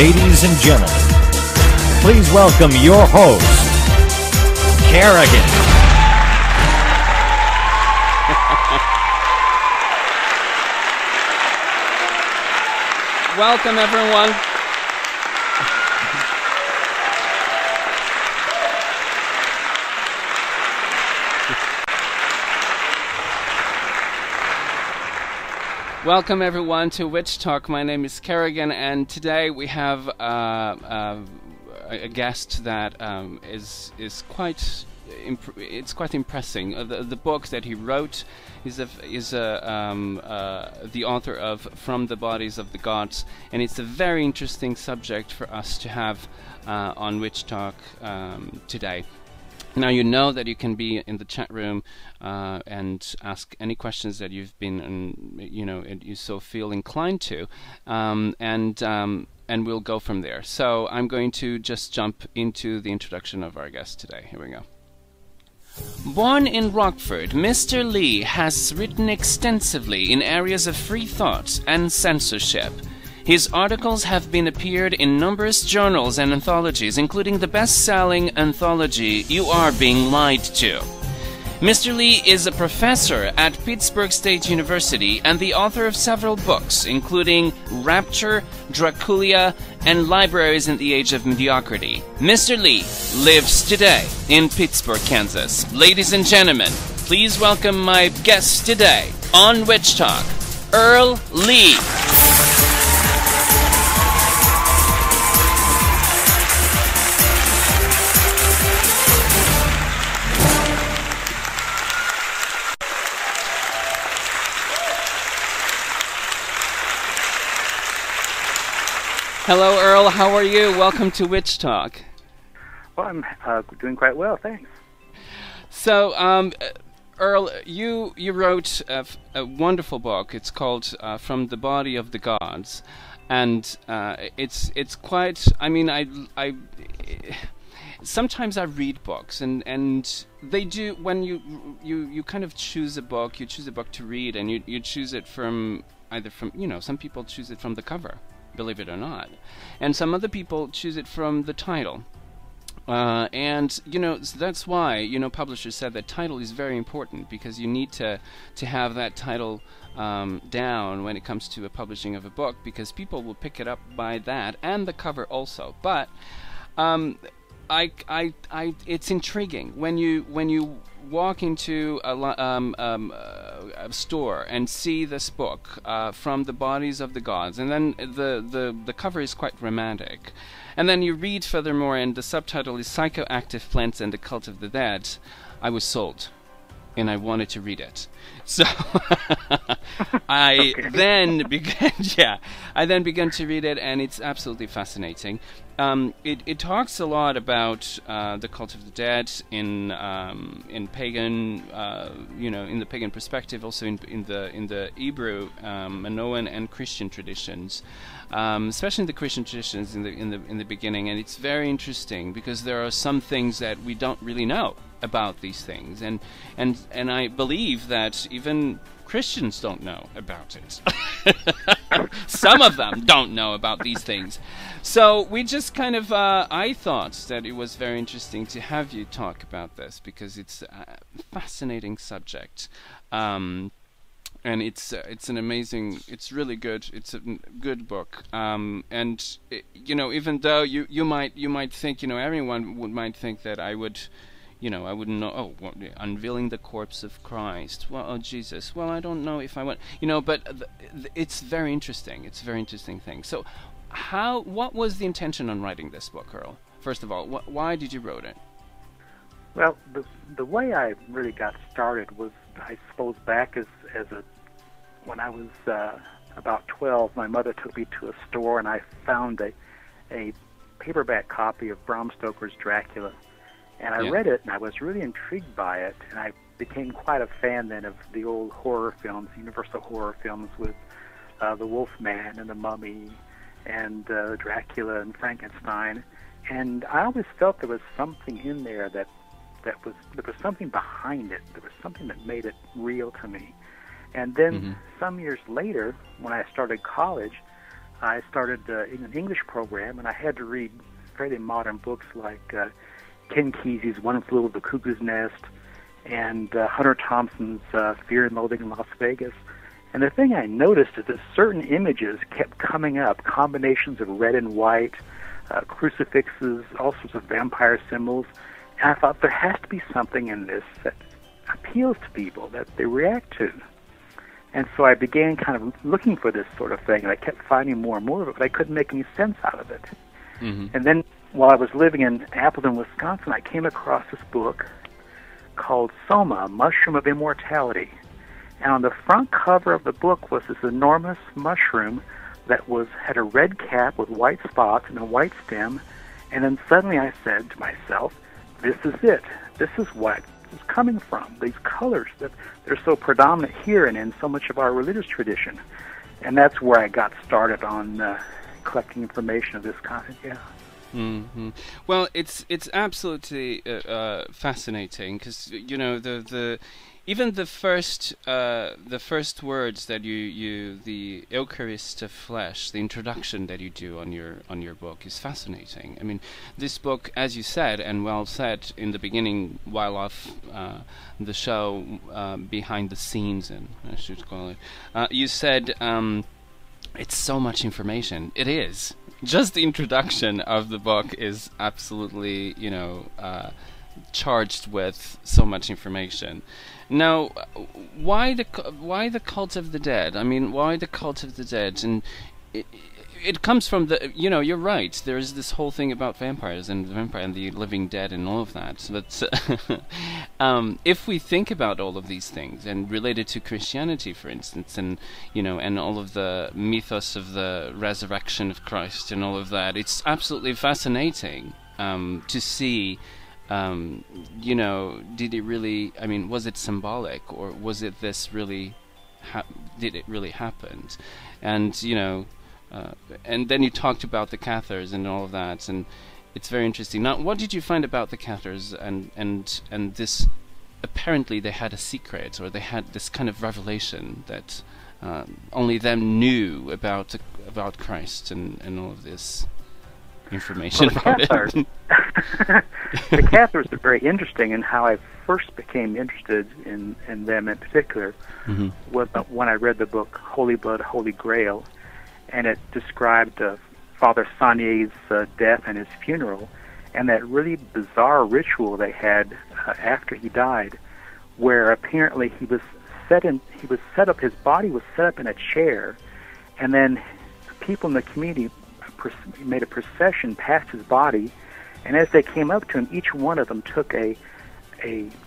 Ladies and gentlemen, please welcome your host, Kerrigan. Welcome, everyone. Welcome, everyone, to Witch Talk. My name is Kerrigan, and today we have a guest that is quite impressing. The book that he wrote is the author of From the Bodies of the Gods, and it's a very interesting subject for us to have on Witch Talk today. Now, you know that you can be in the chat room and ask any questions that you've been, you so feel inclined to, and we'll go from there. So I'm going to just jump into the introduction of our guest today. Here we go. Born in Rockford, Mr. Lee has written extensively in areas of free thought and censorship. His articles have appeared in numerous journals and anthologies, including the best-selling anthology You Are Being Lied To. Mr. Lee is a professor at Pittsburgh State University and the author of several books, including Rapture, Dracula, and Libraries in the Age of Mediocrity. Mr. Lee lives today in Pittsburgh, Kansas. Ladies and gentlemen, please welcome my guest today on Witch Talk, Earl Lee. Hello, Earl. How are you? Welcome to Witch Talk. Well, I'm doing quite well, thanks. So, Earl, you wrote a wonderful book. It's called From the Body of the Gods, and it's quite. I mean, I sometimes I read books, and they do when you kind of choose a book. You choose a book to read, and you choose it from either from some people choose it from the cover, believe it or not, and some other people choose it from the title, and so that's why publishers said that title is very important, because you need to have that title down when it comes to a publishing of a book, because people will pick it up by that and the cover also. But it's intriguing when you walk into a store and see this book, From the Bodies of the Gods, and then the cover is quite romantic, and then you read furthermore, and the subtitle is Psychoactive Plants and the Cult of the Dead. I was sold, and I wanted to read it. So I then began to read it, and it's absolutely fascinating. It talks a lot about the cult of the dead in pagan, in the pagan perspective, also in the Hebrew, Minoan, and Christian traditions, especially in the Christian traditions in the beginning. And it's very interesting, because there are some things that we don't really know about these things, and I believe that even Christians don't know about it. Some of them don't know about these things. So we just kind of, I thought that it was very interesting to have you talk about this, because it's a fascinating subject. And it's an amazing, it's really good, it's a good book. And even though you might think, everyone might think that I would, I wouldn't know. Oh, well, unveiling the corpse of Christ. Well, oh Jesus. Well, I don't know if I want. But it's very interesting. It's a very interesting thing. So, what was the intention on writing this book, Earl? First of all, why did you write it? Well, the way I really got started was, I suppose, back when I was about 12. My mother took me to a store, and I found a paperback copy of Bram Stoker's Dracula. And I read it, and I was really intrigued by it, and I became quite a fan then of the old horror films, Universal horror films, with the Wolfman and the Mummy and Dracula and Frankenstein. And I always felt there was something in there there was something behind it. There was something that made it real to me. And then some years later, when I started college, I started in an English program, and I had to read fairly modern books like Ken Kesey's One Flew Over the Cuckoo's Nest and Hunter Thompson's Fear and Loathing in Las Vegas. And the thing I noticed is that certain images kept coming up, combinations of red and white, crucifixes, all sorts of vampire symbols. And I thought there has to be something in this that appeals to people, that they react to. And so I began kind of looking for this sort of thing, and I kept finding more and more of it, but I couldn't make any sense out of it. Mm-hmm. And then while I was living in Appleton, Wisconsin, I came across this book called Soma, Mushroom of Immortality. And on the front cover of the book was this enormous mushroom that had a red cap with white spots and a white stem. And then suddenly I said to myself, this is it. This is what it's coming from, these colors that they're so predominant here and in so much of our religious tradition. And that's where I got started on collecting information of this kind, yeah. Mm-hmm. Well, it's absolutely fascinating because even the first words that the Eucharist of flesh, the introduction that you do on your book is fascinating. I mean, this book, as you said and well said in the beginning, while off the show, behind the scenes, and I should call it, you said it's so much information. It is. Just the introduction of the book is absolutely, charged with so much information. Now, why the cult of the dead? I mean, why the cult of the dead? And it comes from you're right. There is this whole thing about vampires and the living dead and all of that. But if we think about all of these things and related to Christianity, for instance, and and all of the mythos of the resurrection of Christ and all of that, it's absolutely fascinating to see. Did it really? I mean, was it symbolic, or was it this really? Did it really happen? And and then you talked about the Cathars and all of that, and it's very interesting. Now, what did you find about the Cathars and this? Apparently, they had a secret, or they had this kind of revelation that only them knew about Christ and all of this information about it. The Cathars are very interesting, and how I first became interested in them in particular was when I read the book Holy Blood, Holy Grail, and it described Father Sagnier's death and his funeral, and that really bizarre ritual they had after he died, where apparently his body was set up in a chair, and then people in the community made a procession past his body, and as they came up to him, each one of them took a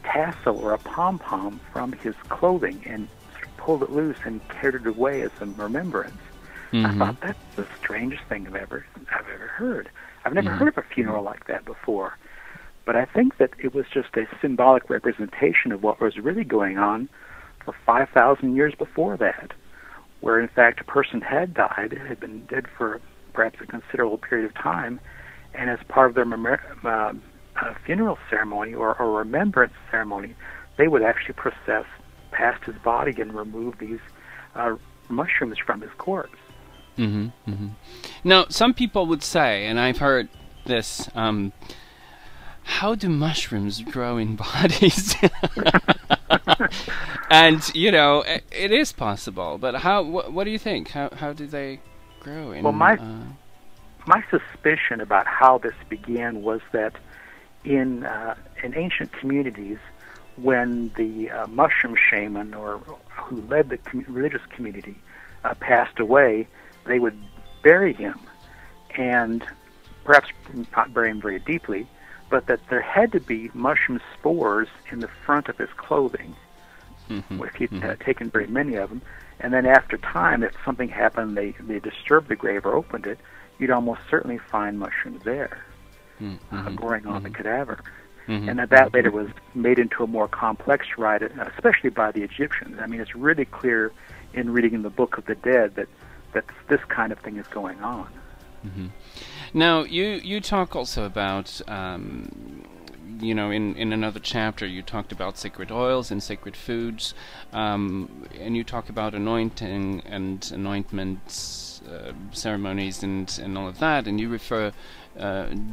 tassel or a pom-pom from his clothing and pulled it loose and carried it away as a remembrance. I thought, that's the strangest thing I've ever heard. I've never heard of a funeral like that before. But I think that it was just a symbolic representation of what was really going on for 5,000 years before that, where in fact a person had died, had been dead for perhaps a considerable period of time, and as part of their funeral ceremony or remembrance ceremony, they would actually process past his body and remove these mushrooms from his corpse. Now, some people would say, and I've heard this, how do mushrooms grow in bodies? And, it is possible, but what do you think? How do they grow in... Well, my suspicion about how this began was that in ancient communities, when the mushroom shaman or who led the religious community passed away, they would bury him, and perhaps not bury him very deeply, but that there had to be mushroom spores in the front of his clothing, if he'd taken very many of them. And then after time, if something happened, they disturbed the grave or opened it, you'd almost certainly find mushrooms there, growing on the cadaver. And that later was made into a more complex rite, especially by the Egyptians. I mean, it's really clear in reading in the Book of the Dead that this kind of thing is going on. Now, you talk also about, you know, in another chapter, you talked about sacred oils and sacred foods, and you talk about anointing and anointments, ceremonies, and all of that, and you refer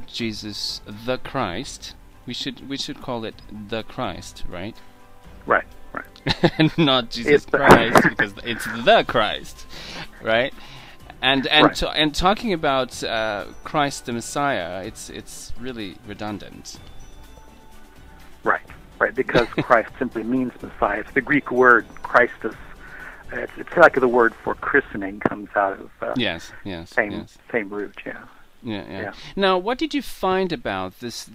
Jesus the Christ. We should call it the Christ, right? Right. And not Jesus Christ, because it's the Christ, right? And talking about Christ the Messiah, it's really redundant. Right, because Christ simply means Messiah. It's the Greek word Christus. It's like the word for christening comes out of same root. Yeah. Now, what did you find about these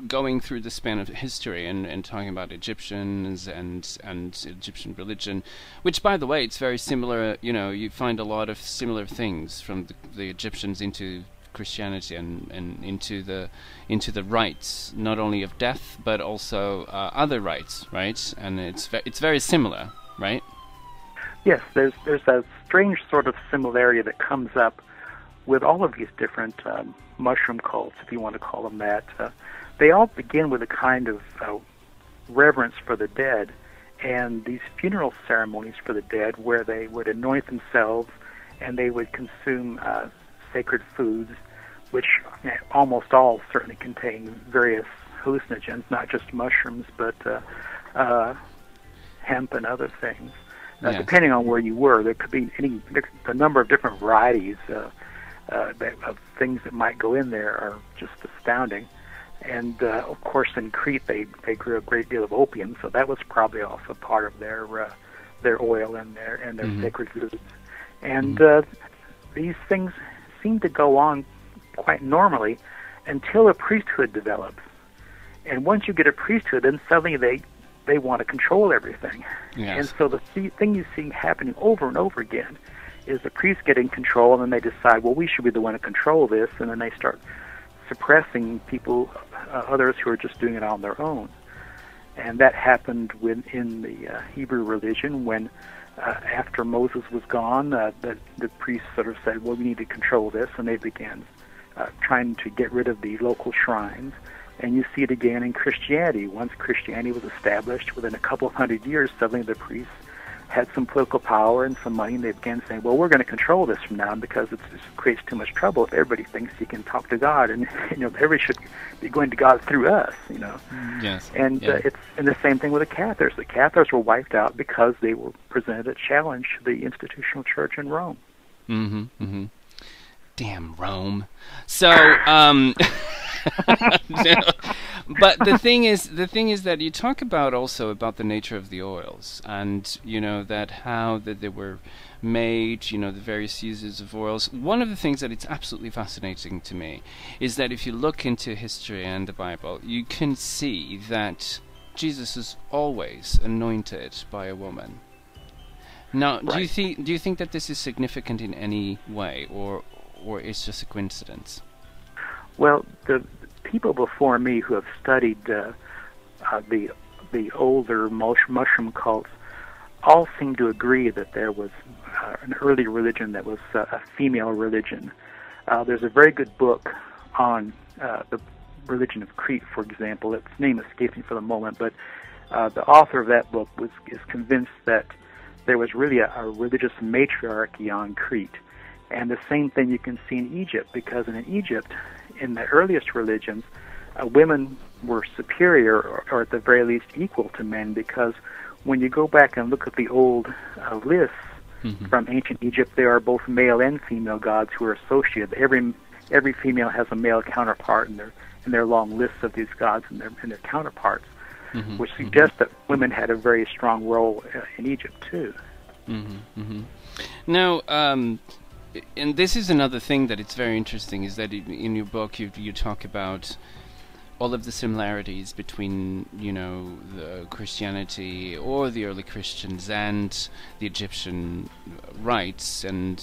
going through the span of history and talking about Egyptians and Egyptian religion, which, by the way, it's very similar. You know, you find a lot of similar things from the Egyptians into Christianity and into the rites, not only of death but also other rites, right? And it's very similar, right? Yes, there's a strange sort of similarity that comes up with all of these different mushroom cults, if you want to call them that. They all begin with a kind of reverence for the dead, and these funeral ceremonies for the dead where they would anoint themselves and they would consume sacred foods, which almost all certainly contain various hallucinogens, not just mushrooms, but hemp and other things. Depending on where you were, there could be a number of different varieties of things that might go in there are just astounding. And of course, in Crete, they grew a great deal of opium, so that was probably also part of their oil and their sacred foods. And these things seem to go on quite normally until a priesthood develops. And once you get a priesthood, then suddenly they want to control everything. Yes. And so the thing you see happening over and over again is the priests getting control, and then they decide, well, we should be the one to control this, and then they start suppressing people, others who are just doing it on their own. And that happened in the Hebrew religion when after Moses was gone, the priests sort of said, well, we need to control this, and they began trying to get rid of the local shrines. And you see it again in Christianity. Once Christianity was established, within a couple of hundred years, suddenly the priests had some political power and some money, and they began saying, well, we're going to control this from now on because it creates too much trouble if everybody thinks he can talk to God, and everybody should be going to God through us, Yes. And it's the same thing with the Cathars. The Cathars were wiped out because they were presented a challenge to the institutional church in Rome. Damn Rome. So, but the thing is that you talk about also about the nature of the oils, and that how that they were made, the various uses of oils. One of the things that it's absolutely fascinating to me is that if you look into history and the Bible, you can see that Jesus is always anointed by a woman. Now, right. do you think that this is significant in any way, or it's just a coincidence? Well, the people before me who have studied the older mushroom cults all seem to agree that there was an early religion that was a female religion. There's a very good book on the religion of Crete, for example. Its name escapes me for the moment, but the author of that book is convinced that there was really a religious matriarchy on Crete. And the same thing you can see in Egypt, because in Egypt, in the earliest religions, women were superior, or at the very least equal to men, because when you go back and look at the old lists from ancient Egypt, there are both male and female gods who are associated. Every female has a male counterpart in their long lists of these gods and their counterparts, which suggests that women had a very strong role in Egypt too. Now, and this is another thing that it's very interesting, is that in your book you talk about all of the similarities between the Christianity or the early Christians and the Egyptian rites, and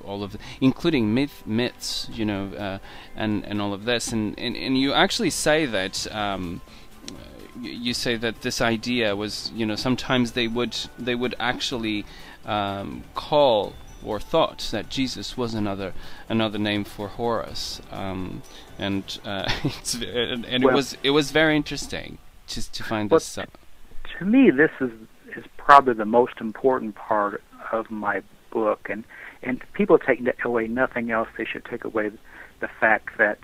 all of including myths, and all of this, and you actually say that you say that this idea was sometimes they would actually call or thought that Jesus was another name for Horus, and it was very interesting just to find this. To me, this is probably the most important part of my book, and people take away nothing else. They should take away the fact that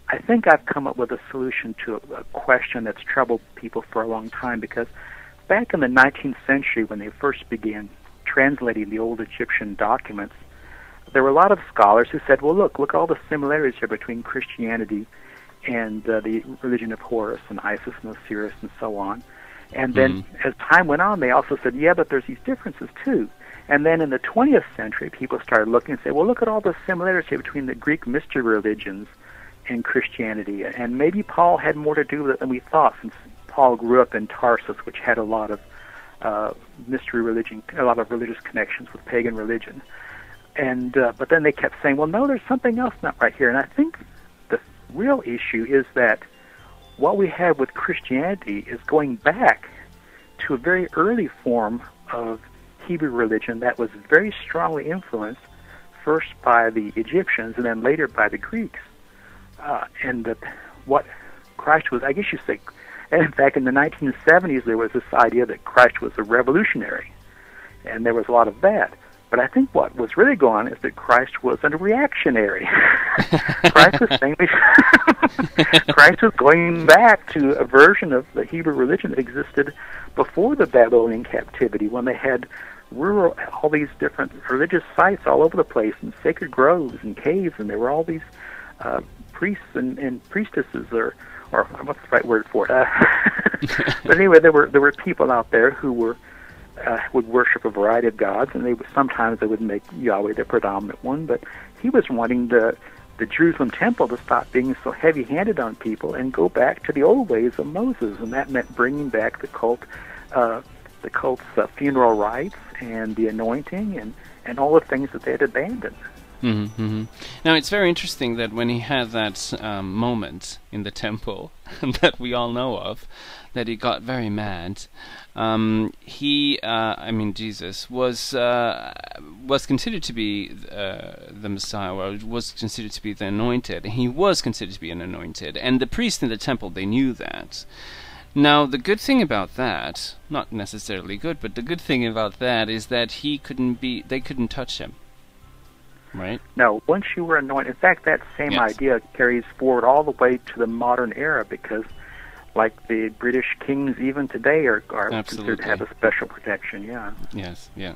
I think I've come up with a solution to a question that's troubled people for a long time, because back in the 19th century, when they first began translating the old Egyptian documents, there were a lot of scholars who said, well, look all the similarities here between Christianity and the religion of Horus and Isis and Osiris and so on. And then as time went on, they also said, yeah, but there's these differences too. And then in the 20th century, people started looking and say, well, look at all the similarities here between the Greek mystery religions and Christianity. And maybe Paul had more to do with it than we thought, since Paul grew up in Tarsus, which had a lot of mystery religion, a lot of religious connections with pagan religion. And but then they kept saying, well, no, there's something else not right here. And I think the real issue is that what we have with Christianity is going back to a very early form of Hebrew religion that was very strongly influenced first by the Egyptians and then later by the Greeks. And that what Christ was, I guess you say, and in fact in the 1970s there was this idea that Christ was a revolutionary, and there was a lot of that. But I think what was really going on is that Christ was a reactionary. Christ was going back to a version of the Hebrew religion that existed before the Babylonian captivity, when they had all these different religious sites all over the place, and sacred groves and caves, and there were all these priests and priestesses, or what's the right word for it? But anyway, there were people out there who would worship a variety of gods, and sometimes they would make Yahweh the predominant one. But he was wanting the Jerusalem temple to stop being so heavy-handed on people and go back to the old ways of Moses, and that meant bringing back the cult's funeral rites and the anointing and all the things that they had abandoned. Now, it's very interesting that when he had that moment in the temple that we all know of, that he got very mad, Jesus was considered to be the Messiah, or was considered to be the anointed. He was considered to be an anointed, and the priests in the temple, they knew that. Now, the good thing about that, not necessarily good, but the good thing about that is that they couldn't touch him. Right? No, once you were anointed, in fact, that same idea carries forward all the way to the modern era, because like the British kings even today are considered to have a special protection, Yes, yeah.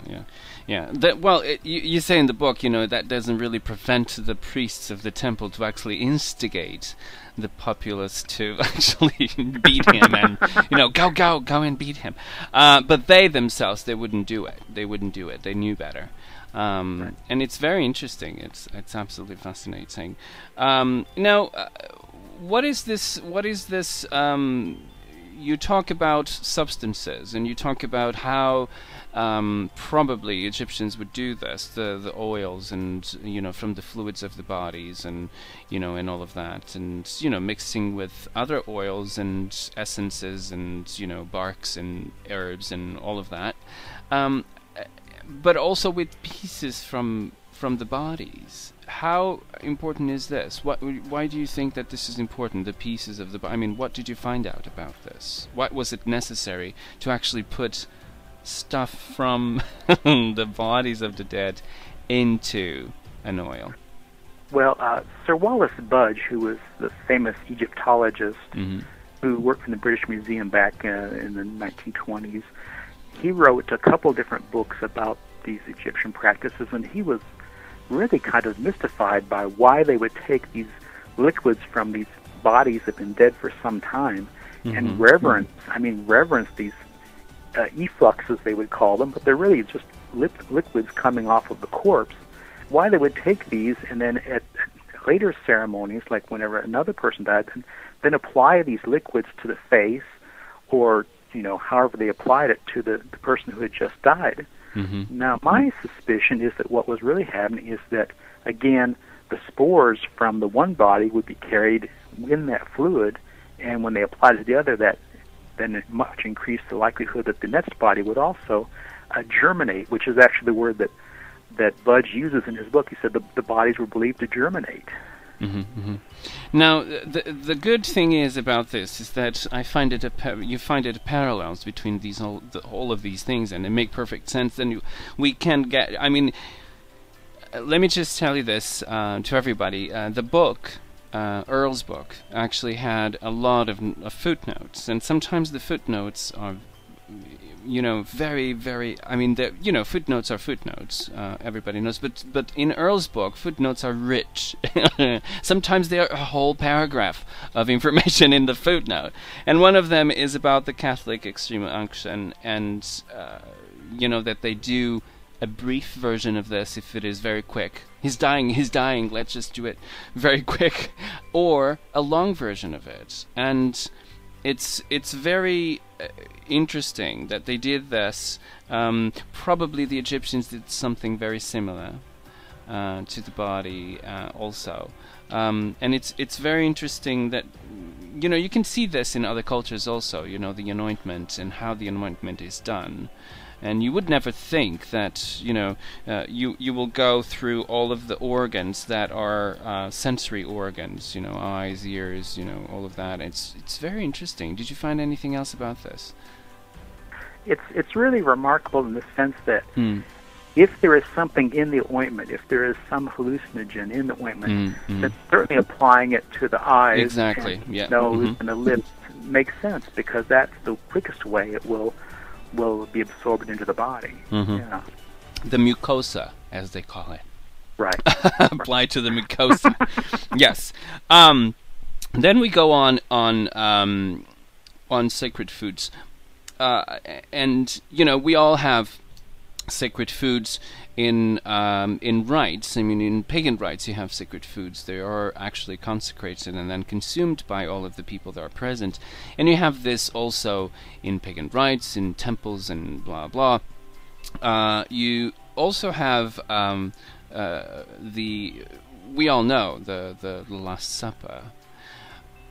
You say in the book, that doesn't really prevent the priests of the temple to actually instigate the populace to actually beat him and, go and beat him. But they themselves, they wouldn't do it. They knew better. Right. And it's very interesting. It's absolutely fascinating. What is this? You talk about substances, and you talk about how probably Egyptians would do this, the oils, and from the fluids of the bodies, and and all of that, and mixing with other oils and essences, and barks and herbs and all of that. But also with pieces from the bodies. How important is this? Why do you think that this is important, the pieces of the body? What did you find out about this? What was it necessary to actually put stuff from the bodies of the dead into an oil? Well, Sir Wallace Budge, who was the famous Egyptologist who worked in the British Museum back in the 1920s, he wrote a couple different books about these Egyptian practices, and he was really kind of mystified by why they would take these liquids from these bodies that have been dead for some time and reverence these effluxes, they would call them, but they're really just liquids coming off of the corpse. Why they would take these and then at later ceremonies, like whenever another person died, then apply these liquids to the face, or however they applied it to the person who had just died. Now, my suspicion is that what was really happening is that, again, the spores from the one body would be carried in that fluid, and when they applied to the other, then it much increased the likelihood that the next body would also germinate, which is actually the word that that Budge uses in his book. He said the bodies were believed to germinate. Now, the good thing is about this is that I find it you find it parallels between these all of these things, and they make perfect sense. And we can get. I mean, let me just tell you this to everybody. The book, Earl's book, actually had a lot of footnotes, and sometimes the footnotes are, very, very. I mean, footnotes are footnotes. Everybody knows, but in Earl's book, footnotes are rich. Sometimes they are a whole paragraph of information in the footnote, and one of them is about the Catholic extreme unction, and that they do a brief version of this if it is very quick. He's dying, let's just do it very quick. Or a long version of it. And it's very interesting that they did this. Probably the Egyptians did something very similar to the body also. And it's very interesting that, you can see this in other cultures also, the anointment and how the anointment is done. And you would never think that, you will go through all of the organs that are sensory organs, eyes, ears, all of that. It's very interesting. Did you find anything else about this? It's really remarkable in the sense that if there is something in the ointment, if there is some hallucinogen in the ointment, then certainly applying it to the eyes and nose and the lips makes sense, because that's the quickest way it will be absorbed into the body. Yeah. The mucosa, as they call it. Right. Apply to the mucosa. Yes. Then we go on sacred foods, and we all have sacred foods in rites. I mean, in pagan rites, you have sacred foods. They are actually consecrated and then consumed by all of the people that are present. And you have this also in pagan rites, in temples, and blah blah. You also have we all know the Last Supper.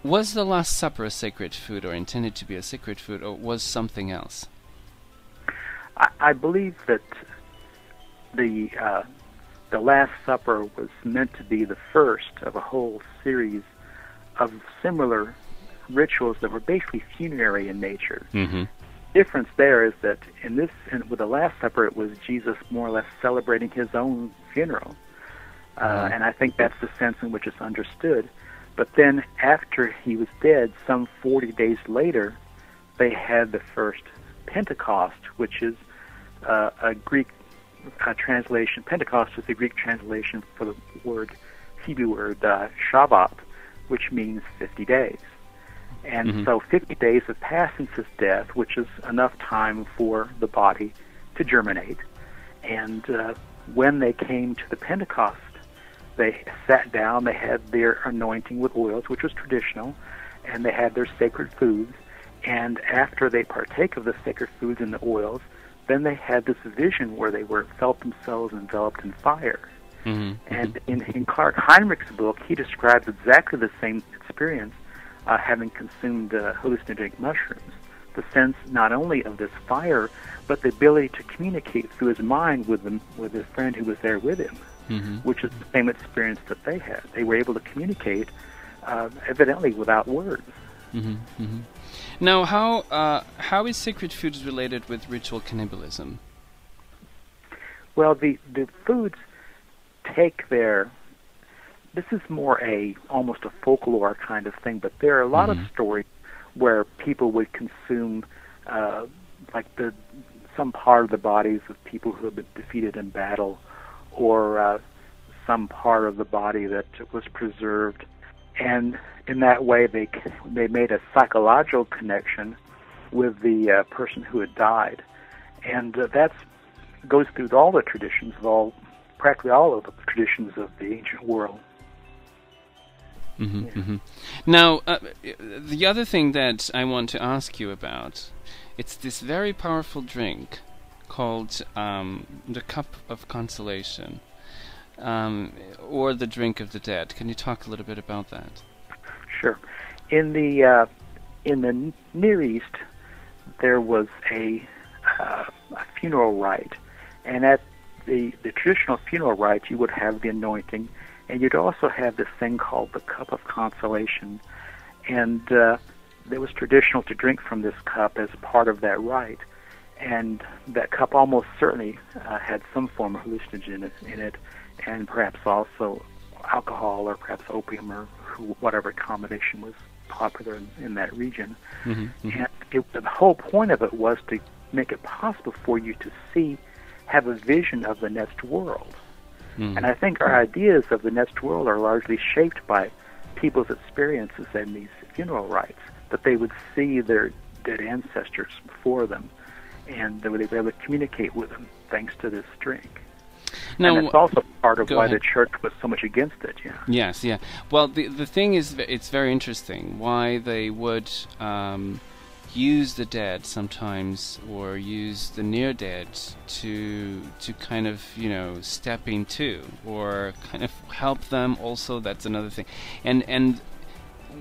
Was the Last Supper a sacred food, or intended to be a sacred food, or was something else? I believe that the Last Supper was meant to be the first of a whole series of similar rituals that were basically funerary in nature. The difference there is that with the Last Supper, it was Jesus more or less celebrating his own funeral, and I think that's the sense in which it's understood. But then, after he was dead, some 40 days later, they had the first Pentecost, which is a Greek translation. Pentecost is the Greek translation for the Hebrew word Shabbat, which means 50 days. And so 50 days have passed since his death, which is enough time for the body to germinate. And when they came to the Pentecost, they sat down, they had their anointing with oils, which was traditional, and they had their sacred foods. And after they partake of the sacred foods and the oils, then they had this vision where they felt themselves enveloped in fire. And in Clark Heinrich's book, he describes exactly the same experience, having consumed hallucinogenic mushrooms. The sense not only of this fire, but the ability to communicate through his mind with his friend who was there with him, which is the same experience that they had. They were able to communicate, evidently without words. Now, how is sacred foods related with ritual cannibalism? Well, the foods take this is more almost a folklore kind of thing, but there are a lot of stories where people would consume some part of the bodies of people who have been defeated in battle, or some part of the body that was preserved. And in that way, they made a psychological connection with the person who had died, and that goes through all the traditions practically all of the traditions of the ancient world. Now, the other thing that I want to ask you about, it's this very powerful drink called the Cup of Consolation, or the Drink of the Dead. Can you talk a little bit about that? Sure. In the Near East, there was a funeral rite, and at the traditional funeral rites, you would have the anointing, and you'd also have this thing called the cup of consolation. And it was traditional to drink from this cup as part of that rite. And that cup almost certainly had some form of hallucinogen in it, and perhaps also alcohol or perhaps opium or whatever combination was popular in that region. Mm-hmm. And the whole point of it was to make it possible for you to have a vision of the next world. Mm-hmm. And I think our ideas of the next world are largely shaped by people's experiences in these funeral rites, that they would see their dead ancestors before them, and they would be able to communicate with them thanks to this drink. Now, and that's also part of why ahead. the church was so much against it. Yeah. Yes, yeah. Well, the thing is, it's very interesting why they would use the dead sometimes, or use the near dead to kind of, step into, or kind of help them. Also, that's another thing. And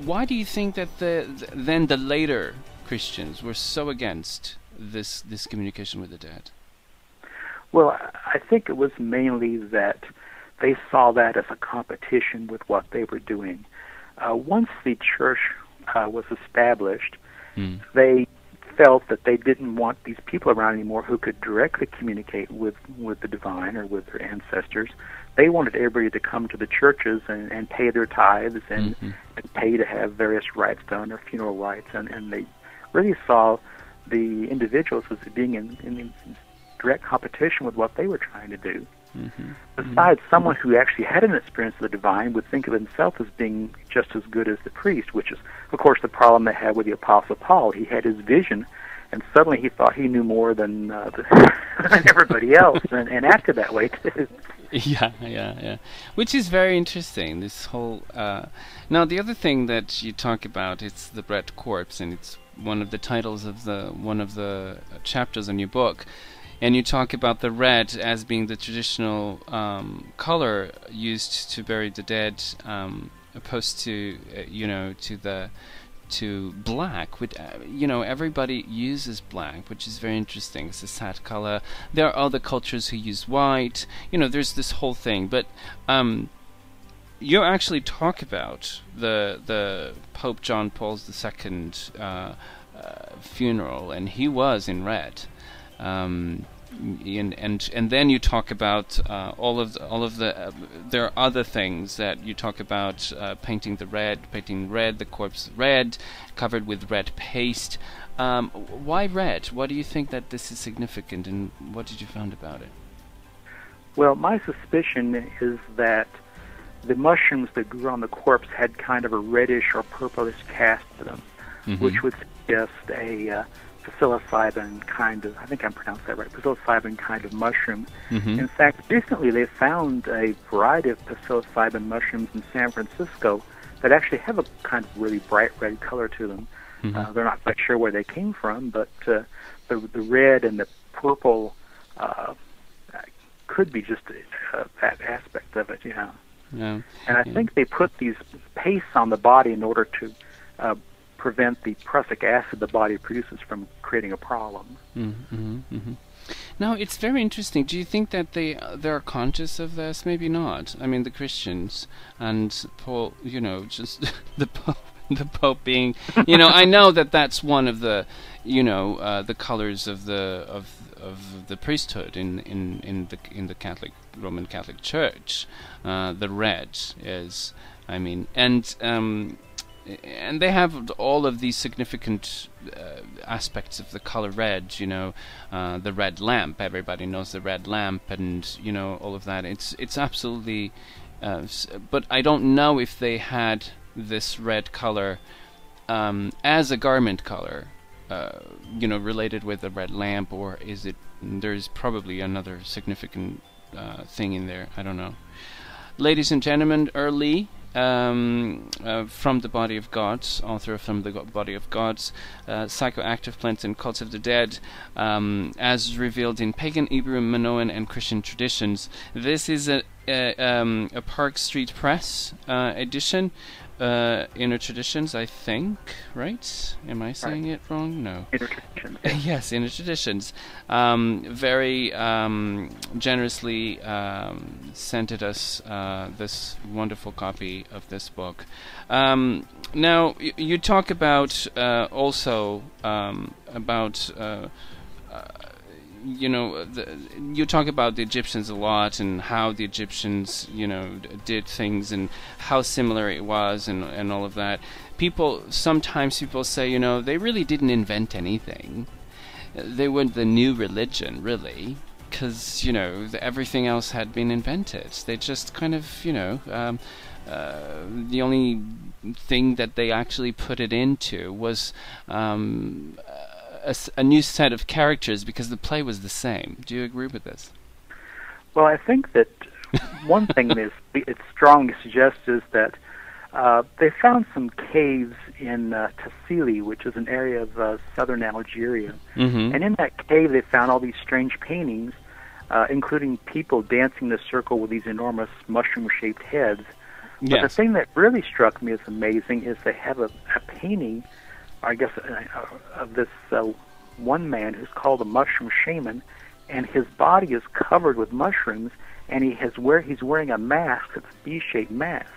why do you think that then the later Christians were so against this communication with the dead? Well, I think it was mainly that they saw that as a competition with what they were doing. Once the church was established, they felt that they didn't want these people around anymore who could directly communicate with the divine or with their ancestors. They wanted everybody to come to the churches and pay their tithes and pay to have various rites done, or funeral rites, and they really saw the individuals as being in direct competition with what they were trying to do. Besides, someone who actually had an experience of the divine would think of himself as being just as good as the priest, which is, of course, the problem they had with the Apostle Paul. He had his vision, and suddenly he thought he knew more than everybody else, and acted that way too. Yeah. Which is very interesting, this whole... Now, the other thing that you talk about, it's the red corpse, and it's one of the titles of one of the chapters in your book. And you talk about the red as being the traditional color used to bury the dead, opposed to to black. Which everybody uses black, which is very interesting. It's a sad color. There are other cultures who use white. There's this whole thing. But you actually talk about the Pope John Paul II funeral, and he was in red. And then you talk about all of the there are other things that you talk about, painting red, the corpse red, covered with red paste. Why red? Why do you think that this is significant, and what did you find about it? Well, my suspicion is that the mushrooms that grew on the corpse had kind of a reddish or purplish cast to them, which would suggest a psilocybin kind of, I think I'm pronouncing that right, psilocybin kind of mushroom. In fact, recently they found a variety of psilocybin mushrooms in San Francisco that actually have a kind of really bright red color to them. They're not quite sure where they came from, but the red and the purple could be just that aspect of it, yeah. And I think they put these pastes on the body in order to prevent the prussic acid the body produces from creating a problem. Now, it's very interesting. Do you think that they're conscious of this? Maybe not. I mean, the Christians and Paul, just the Pope being, I know that that's one of the, the colors of the priesthood in the Roman Catholic Church. The red is, and they have all of these significant aspects of the color red, the red lamp. Everybody knows the red lamp, and all of that. It's absolutely, but I don't know if they had this red color as a garment color, related with the red lamp, or is it? There's probably another significant thing in there. I don't know. Ladies and gentlemen, Earl Lee. From the Body of Gods, author of From the Body of Gods, Psychoactive Plants and Cults of the Dead, as revealed in pagan, Hebrew, Minoan, and Christian traditions. This is a Park Street Press edition. inner traditions, I think, right? Am I saying it wrong? No. Inner traditions. Yes, inner traditions. Very generously sent us this wonderful copy of this book. Now, you talk about also about you talk about the Egyptians a lot and how the Egyptians, did things and how similar it was and all of that. Sometimes people say, they really didn't invent anything. They weren't the new religion, really, because, everything else had been invented. They just kind of, the only thing that they actually put it into was a new set of characters because the play was the same. Do you agree with this? Well, I think that one thing it's strongly suggests is that they found some caves in Tassili, which is an area of southern Algeria. Mm-hmm. And in that cave they found all these strange paintings, including people dancing in a circle with these enormous mushroom-shaped heads. But Yes. the thing that really struck me as amazing is they have a painting, I guess, of this one man who's called a mushroom shaman, and his body is covered with mushrooms, and he's wearing a mask, it's a V-shaped mask.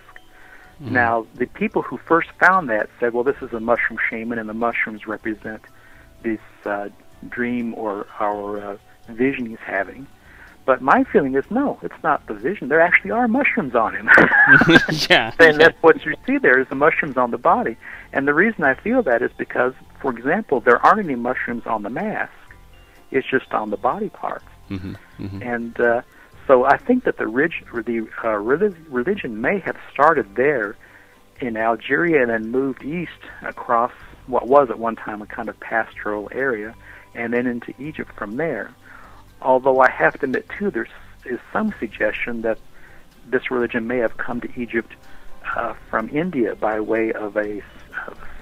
Mm-hmm. Now, the people who first found that said, well, this is a mushroom shaman, and the mushrooms represent this dream or our vision he's having. But my feeling is, no, it's not the vision. There actually are mushrooms on him. Yeah. And that's what you see there is the mushrooms on the body. And the reason I feel that is because, for example, there aren't any mushrooms on the mask. It's just on the body parts. Mm-hmm. Mm-hmm. And so I think that the religion may have started there in Algeria and then moved east across what was at one time a kind of pastoral area and then into Egypt from there. Although I have to admit, too, there is some suggestion that this religion may have come to Egypt from India by way of a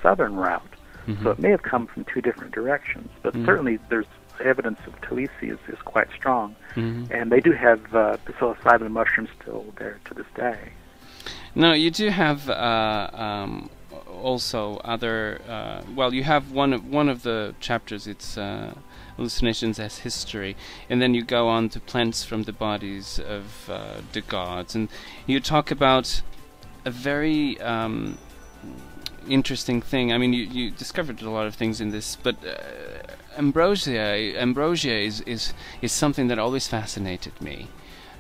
southern route. Mm-hmm. So it may have come from two different directions. But certainly there's evidence of Talisi is quite strong. Mm-hmm. And they do have psilocybin mushrooms still there to this day. No, you do have also other. You have one of the chapters. It's hallucinations as history, and then you go on to plants from the bodies of the gods, and you talk about a very interesting thing. I mean, you discovered a lot of things in this, but ambrosia is something that always fascinated me.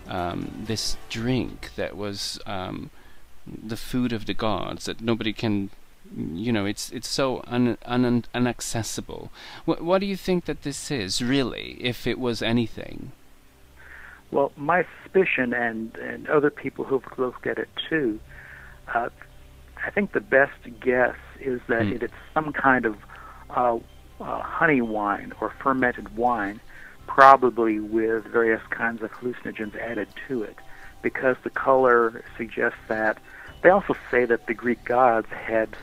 This drink that was the food of the gods that nobody can, it's so inaccessible. What do you think that this is, really, if it was anything? Well, my suspicion, and other people who've looked at it too, I think the best guess is that it's some kind of honey wine or fermented wine, probably with various kinds of hallucinogens added to it, because the color suggests that. They also say that the Greek gods had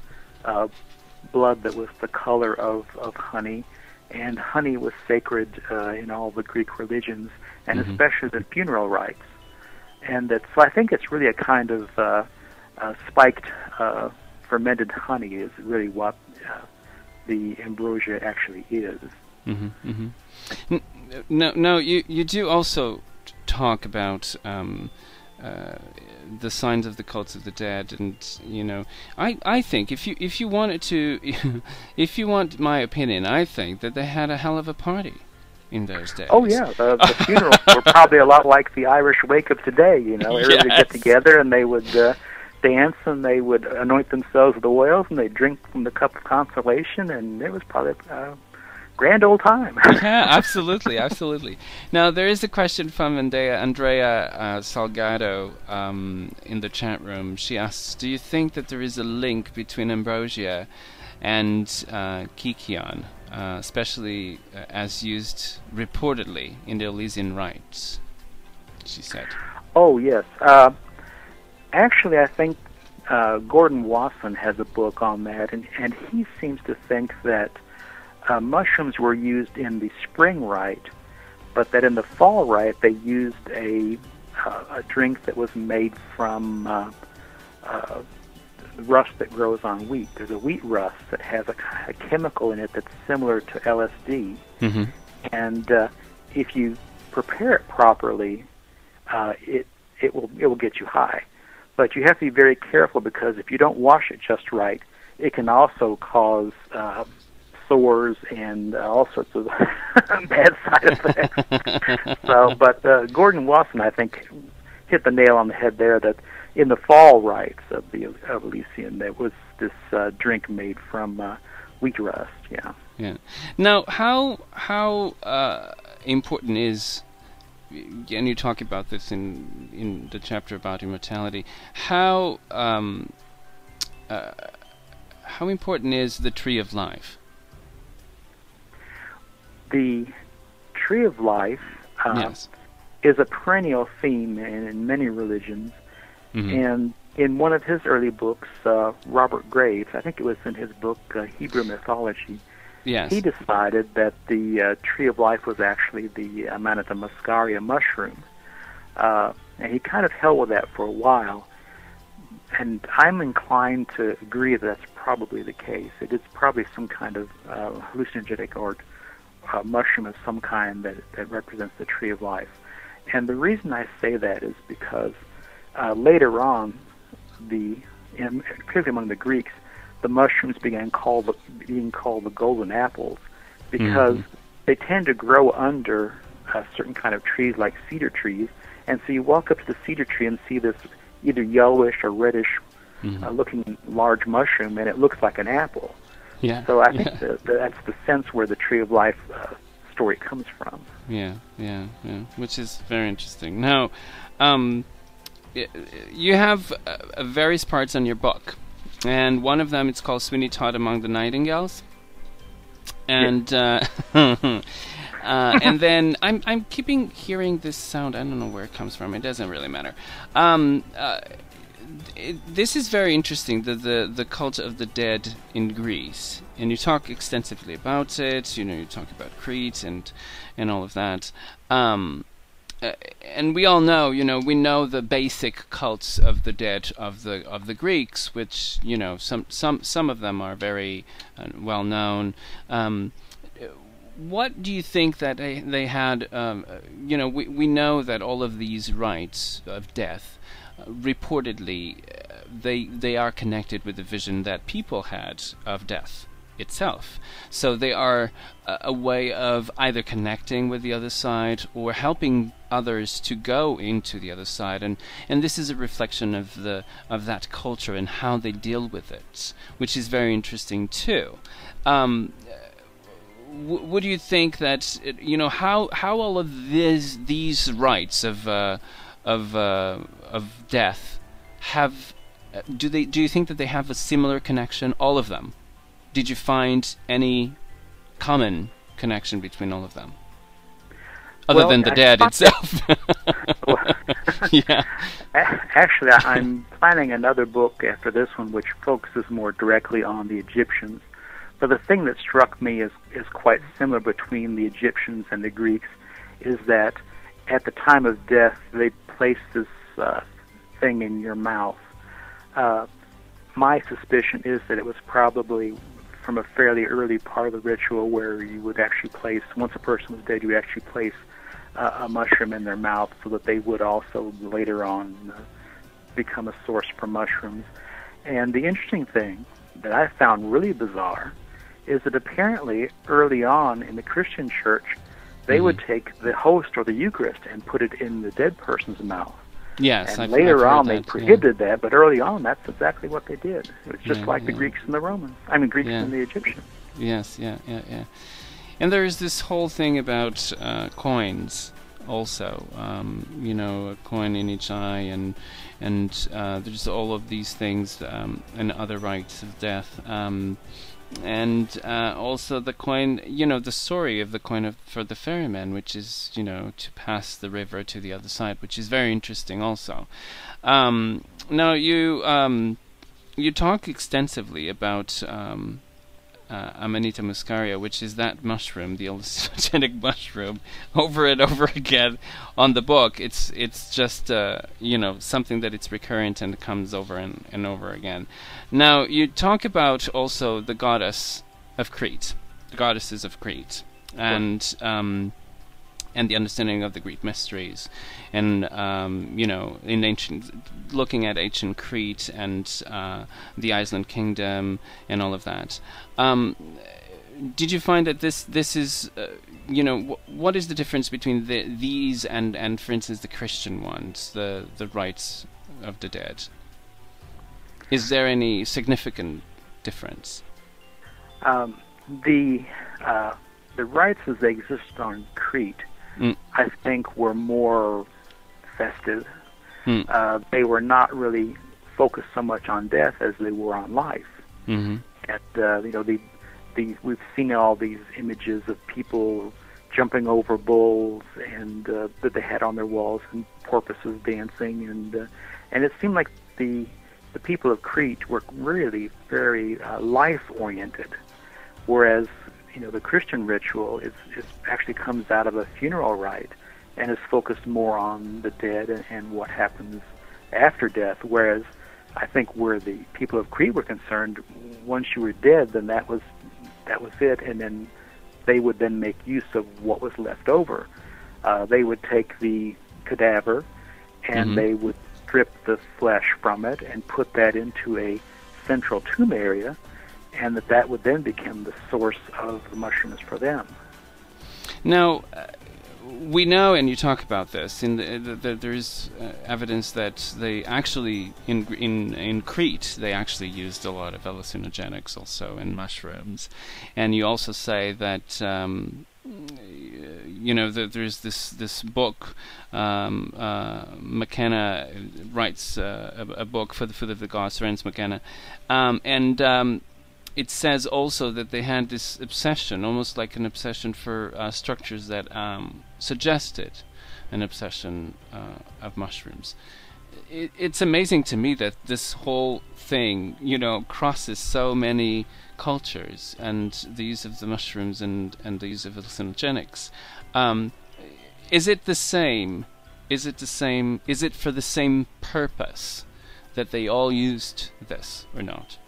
blood that was the color of honey, and honey was sacred in all the Greek religions, and especially the funeral rites. And so I think it's really a kind of spiked fermented honey is really what the ambrosia actually is. Mm-hmm, mm-hmm. No, you do also talk about the signs of the cults of the dead, and I think if you wanted to, if you want my opinion, I think that they had a hell of a party in those days. Oh yeah, the funerals were probably a lot like the Irish wake of today. Everybody would get together and they would dance and they would anoint themselves with oils and they'd drink from the cup of consolation, and it was probably grand old time. Yeah, absolutely, absolutely. Now, there is a question from Andrea Salgado in the chat room. She asks, do you think that there is a link between ambrosia and Kikion, especially as used reportedly in the Elysian rites, she said? Oh, yes. Actually, I think Gordon Wasson has a book on that, and he seems to think that mushrooms were used in the spring rite, but that in the fall rite they used a drink that was made from rust that grows on wheat. There's a wheat rust that has a chemical in it that's similar to LSD, and if you prepare it properly, it will get you high. But you have to be very careful, because if you don't wash it just right, it can also cause sores and all sorts of bad side effects. But Gordon Wasson, I think, hit the nail on the head there, that in the fall rites of Elysium, there was this drink made from wheat rust. Yeah. Now, how important is, and you talk about this in the chapter about immortality, how important is the tree of life? The tree of life is a perennial theme in many religions. And in one of his early books, Robert Graves, I think it was in his book Hebrew Mythology, he decided that the tree of life was actually the Amanita Muscaria mushroom. And he kind of held with that for a while. And I'm inclined to agree that that's probably the case. It is probably some kind of hallucinogenic or mushroom of some kind that represents the tree of life. And the reason I say that is because later on, particularly among the Greeks, the mushrooms began being called the golden apples, because they tend to grow under certain kind of trees like cedar trees. And so you walk up to the cedar tree and see this either yellowish or reddish looking large mushroom, and it looks like an apple. So I think that's the sense where the tree of life story comes from. Which is very interesting. Now, you have various parts on your book, and one of them, it's called Sweeney Todd Among the Nightingales, and and then I'm keeping hearing this sound. I don't know where it comes from. It doesn't really matter. This is very interesting, the cult of the dead in Greece, and you talk extensively about it. You talk about Crete and all of that. And we all know, we know the basic cults of the dead of the Greeks, which some of them are very well known. What do you think that they had? We know that all of these rites of death, reportedly, they are connected with the vision that people had of death itself. So they are a way of either connecting with the other side or helping others to go into the other side, and this is a reflection of that culture and how they deal with it, which is very interesting too. Would you think that how all of these rites of death have do you think that they have a similar connection, all of them? Did you find any common connection between all of them, other than the dead itself? Actually, I'm planning another book after this one, which focuses more directly on the Egyptians. But the thing that struck me is quite similar between the Egyptians and the Greeks, is that at the time of death, they placed this thing in your mouth. My suspicion is that it was probably from a fairly early part of the ritual, where you would actually place, once a person was dead, you would actually place a mushroom in their mouth, so that they would also later on become a source for mushrooms. And the interesting thing that I found really bizarre is that apparently early on in the Christian church, they would take the host or the Eucharist and put it in the dead person's mouth. Yes, and later on they prohibited that, but early on that's exactly what they did. It was just like the Greeks and the Romans. I mean, Greeks and the Egyptians. Yes. And there is this whole thing about coins also. A coin in each eye, and there's all of these things and other rites of death. And also the coin, the story of the coin for the ferryman, which is, to pass the river to the other side, which is very interesting also. Now you talk extensively about Amanita Muscaria, which is that mushroom, the hallucinogenic mushroom, over and over again on the book. It's just something that it's recurrent and comes over and over again. Now you talk about also the goddess of Crete, the goddesses of Crete, and the understanding of the Greek mysteries, and looking at ancient Crete and the Iceland kingdom and all of that. Did you find that this is what is the difference between these and for instance the Christian ones, the rites of the dead? Is there any significant difference? The rites as they exist on Crete, I think, were more festive. They were not really focused so much on death as they were on life. Mm-hmm. And we've seen all these images of people jumping over bulls and that they had on their walls, and porpoises dancing, and it seemed like the people of Crete were really very life-oriented, whereas the Christian ritual is actually comes out of a funeral rite and is focused more on the dead and what happens after death. Whereas I think where the people of Crete were concerned, once you were dead, then that was it, and then they would then make use of what was left over. They would take the cadaver and they would strip the flesh from it and put that into a central tomb area, and that would then become the source of the mushrooms for them. Now, we know, and you talk about this, there is evidence that they actually, in Crete, they actually used a lot of hallucinogenics also, and mushrooms. And you also say that, there's this book, McKenna writes a book for the Food of the Gods, Ferenc McKenna, and it says also that they had this obsession, almost like an obsession for structures that suggested an obsession of mushrooms. It's amazing to me that this whole thing, crosses so many cultures, and the use of the mushrooms and the use of hallucinogenics. Is it the same? Is it for the same purpose that they all used this, or not?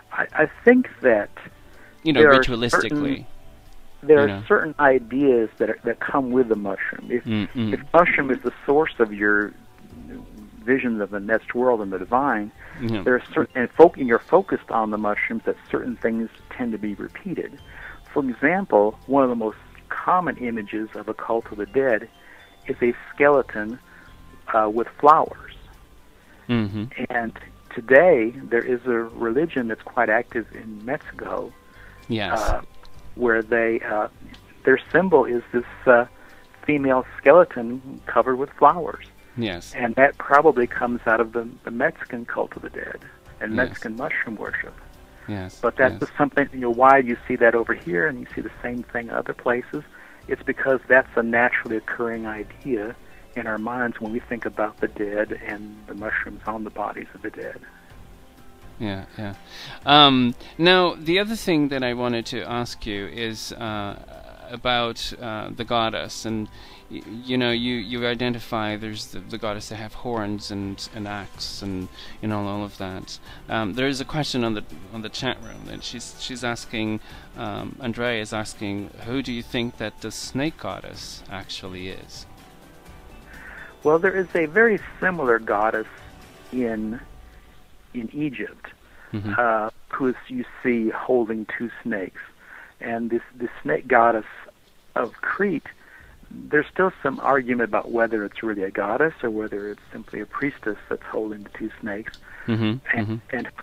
I think that ritualistically, there are certain ideas that come with the mushroom. If mushroom is the source of your visions of the next world and the divine, there are certain, and you're focused on the mushrooms, that certain things tend to be repeated. For example, one of the most common images of a cult of the dead is a skeleton with flowers, and today, there is a religion that's quite active in Mexico, where their symbol is this female skeleton covered with flowers. Yes. And that probably comes out of the Mexican cult of the dead and Mexican mushroom worship. Yes. But that's just something, why you see that over here and you see the same thing other places. It's because that's a naturally occurring idea in our minds when we think about the dead and the mushrooms on the bodies of the dead. Yeah. Now, the other thing that I wanted to ask you is about the goddess, and you identify there's the goddess that have horns and axe and all of that. There is a question on the chat room, and she's asking, Andrea is asking, who do you think that the snake goddess actually is? Well, there is a very similar goddess in Egypt, who you see holding two snakes. And this snake goddess of Crete, there's still some argument about whether it's really a goddess or whether it's simply a priestess that's holding the two snakes. And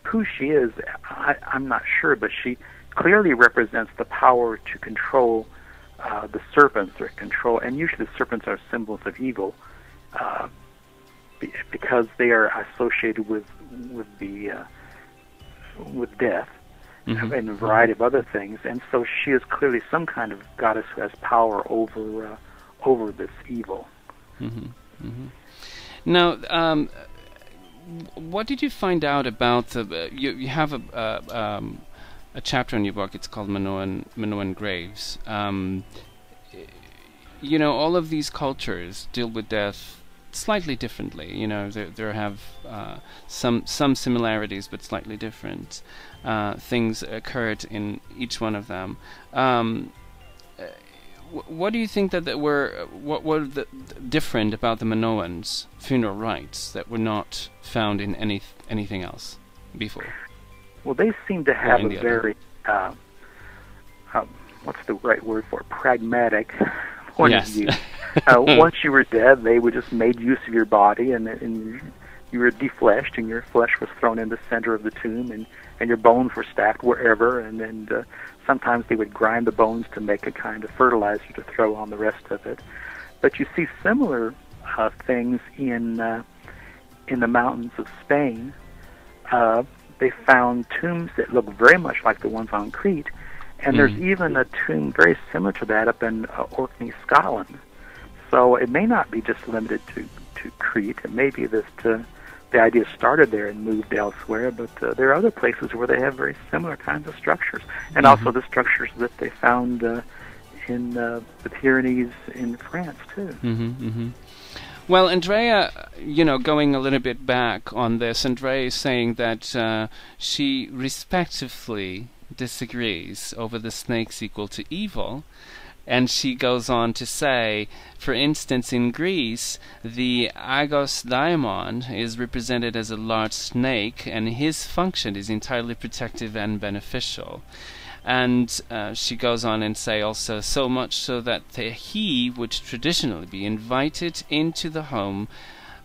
who she is, I'm not sure, but she clearly represents the power to control the serpents, and usually the serpents are symbols of evil, because they are associated with death and a variety of other things, and so she is clearly some kind of goddess who has power over this evil. Now, what did you find out about the? You have a chapter in your book. It's called Minoan Graves. You know, all of these cultures deal with death slightly differently. You know, there have some similarities, but slightly different. Things occurred in each one of them. What do you think that what were the different about the Minoans' funeral rites that were not found in anything else before? Well, they seem to have a very what's the right word for it? Pragmatic point of view. Once you were dead, they would just made use of your body, and you were defleshed, and your flesh was thrown in the center of the tomb, and your bones were stacked wherever, and then sometimes they would grind the bones to make a kind of fertilizer to throw on the rest of it. But you see similar things in the mountains of Spain. They found tombs that look very much like the ones on Crete, and there's even a tomb very similar to that up in Orkney, Scotland. So it may not be just limited to Crete. It may be that the idea started there and moved elsewhere, but there are other places where they have very similar kinds of structures, and also the structures that they found in the Pyrenees in France, too. Well, Andrea, you know, going a little bit back on this, Andrea is saying that she respectively disagrees over the snakes equal to evil. And she goes on to say, for instance, in Greece, the Agos daimon is represented as a large snake, and his function is entirely protective and beneficial. And she goes on and say also, so much so that he would traditionally be invited into the home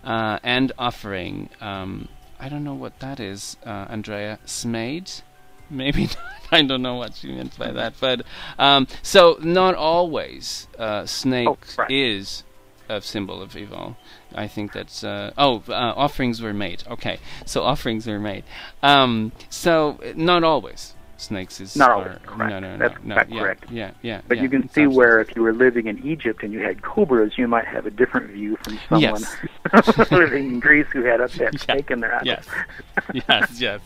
and offering, I don't know what that is, Andrea, smaid? Maybe not. I don't know what she meant by that, but so not always snake is a symbol of evil. I think that's offerings were made. Okay, so offerings were made. So not always snakes is not always correct. That's correct. Yeah. But you can see where if you were living in Egypt and you had cobras, you might have a different view from someone living in Greece who had a pet snake in their house. Yes.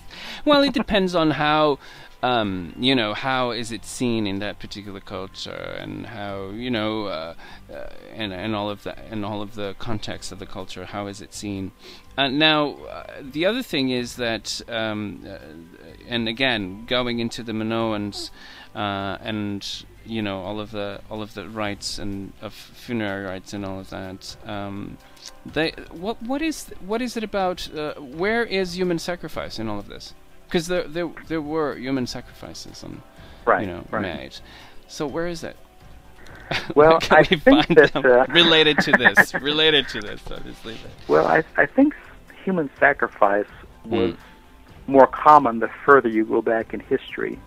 Well, it depends on how. You know, how is it seen in that particular culture, and how, you know, and all of that, and all of the context of the culture. How is it seen? Now, the other thing is that, and again, going into the Minoans, and you know, all of the rites and of funerary rites and all of that. What is it about? Where is human sacrifice in all of this? Because there were human sacrifices made. So where is it? Well, I think that related to this, obviously. Well, I think human sacrifice was more common the further you go back in history,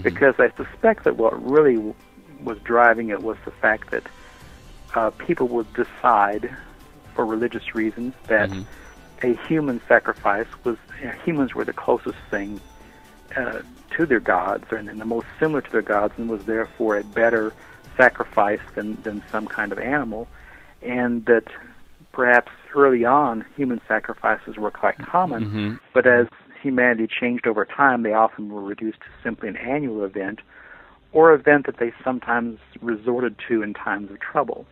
because I suspect that what really was driving it was the fact that people would decide, for religious reasons, that a human sacrifice was, humans were the closest thing to their gods, and the most similar to their gods, and was therefore a better sacrifice than some kind of animal, and that perhaps early on human sacrifices were quite common, but as humanity changed over time, they often were reduced to simply an annual event, or event that they sometimes resorted to in times of trouble.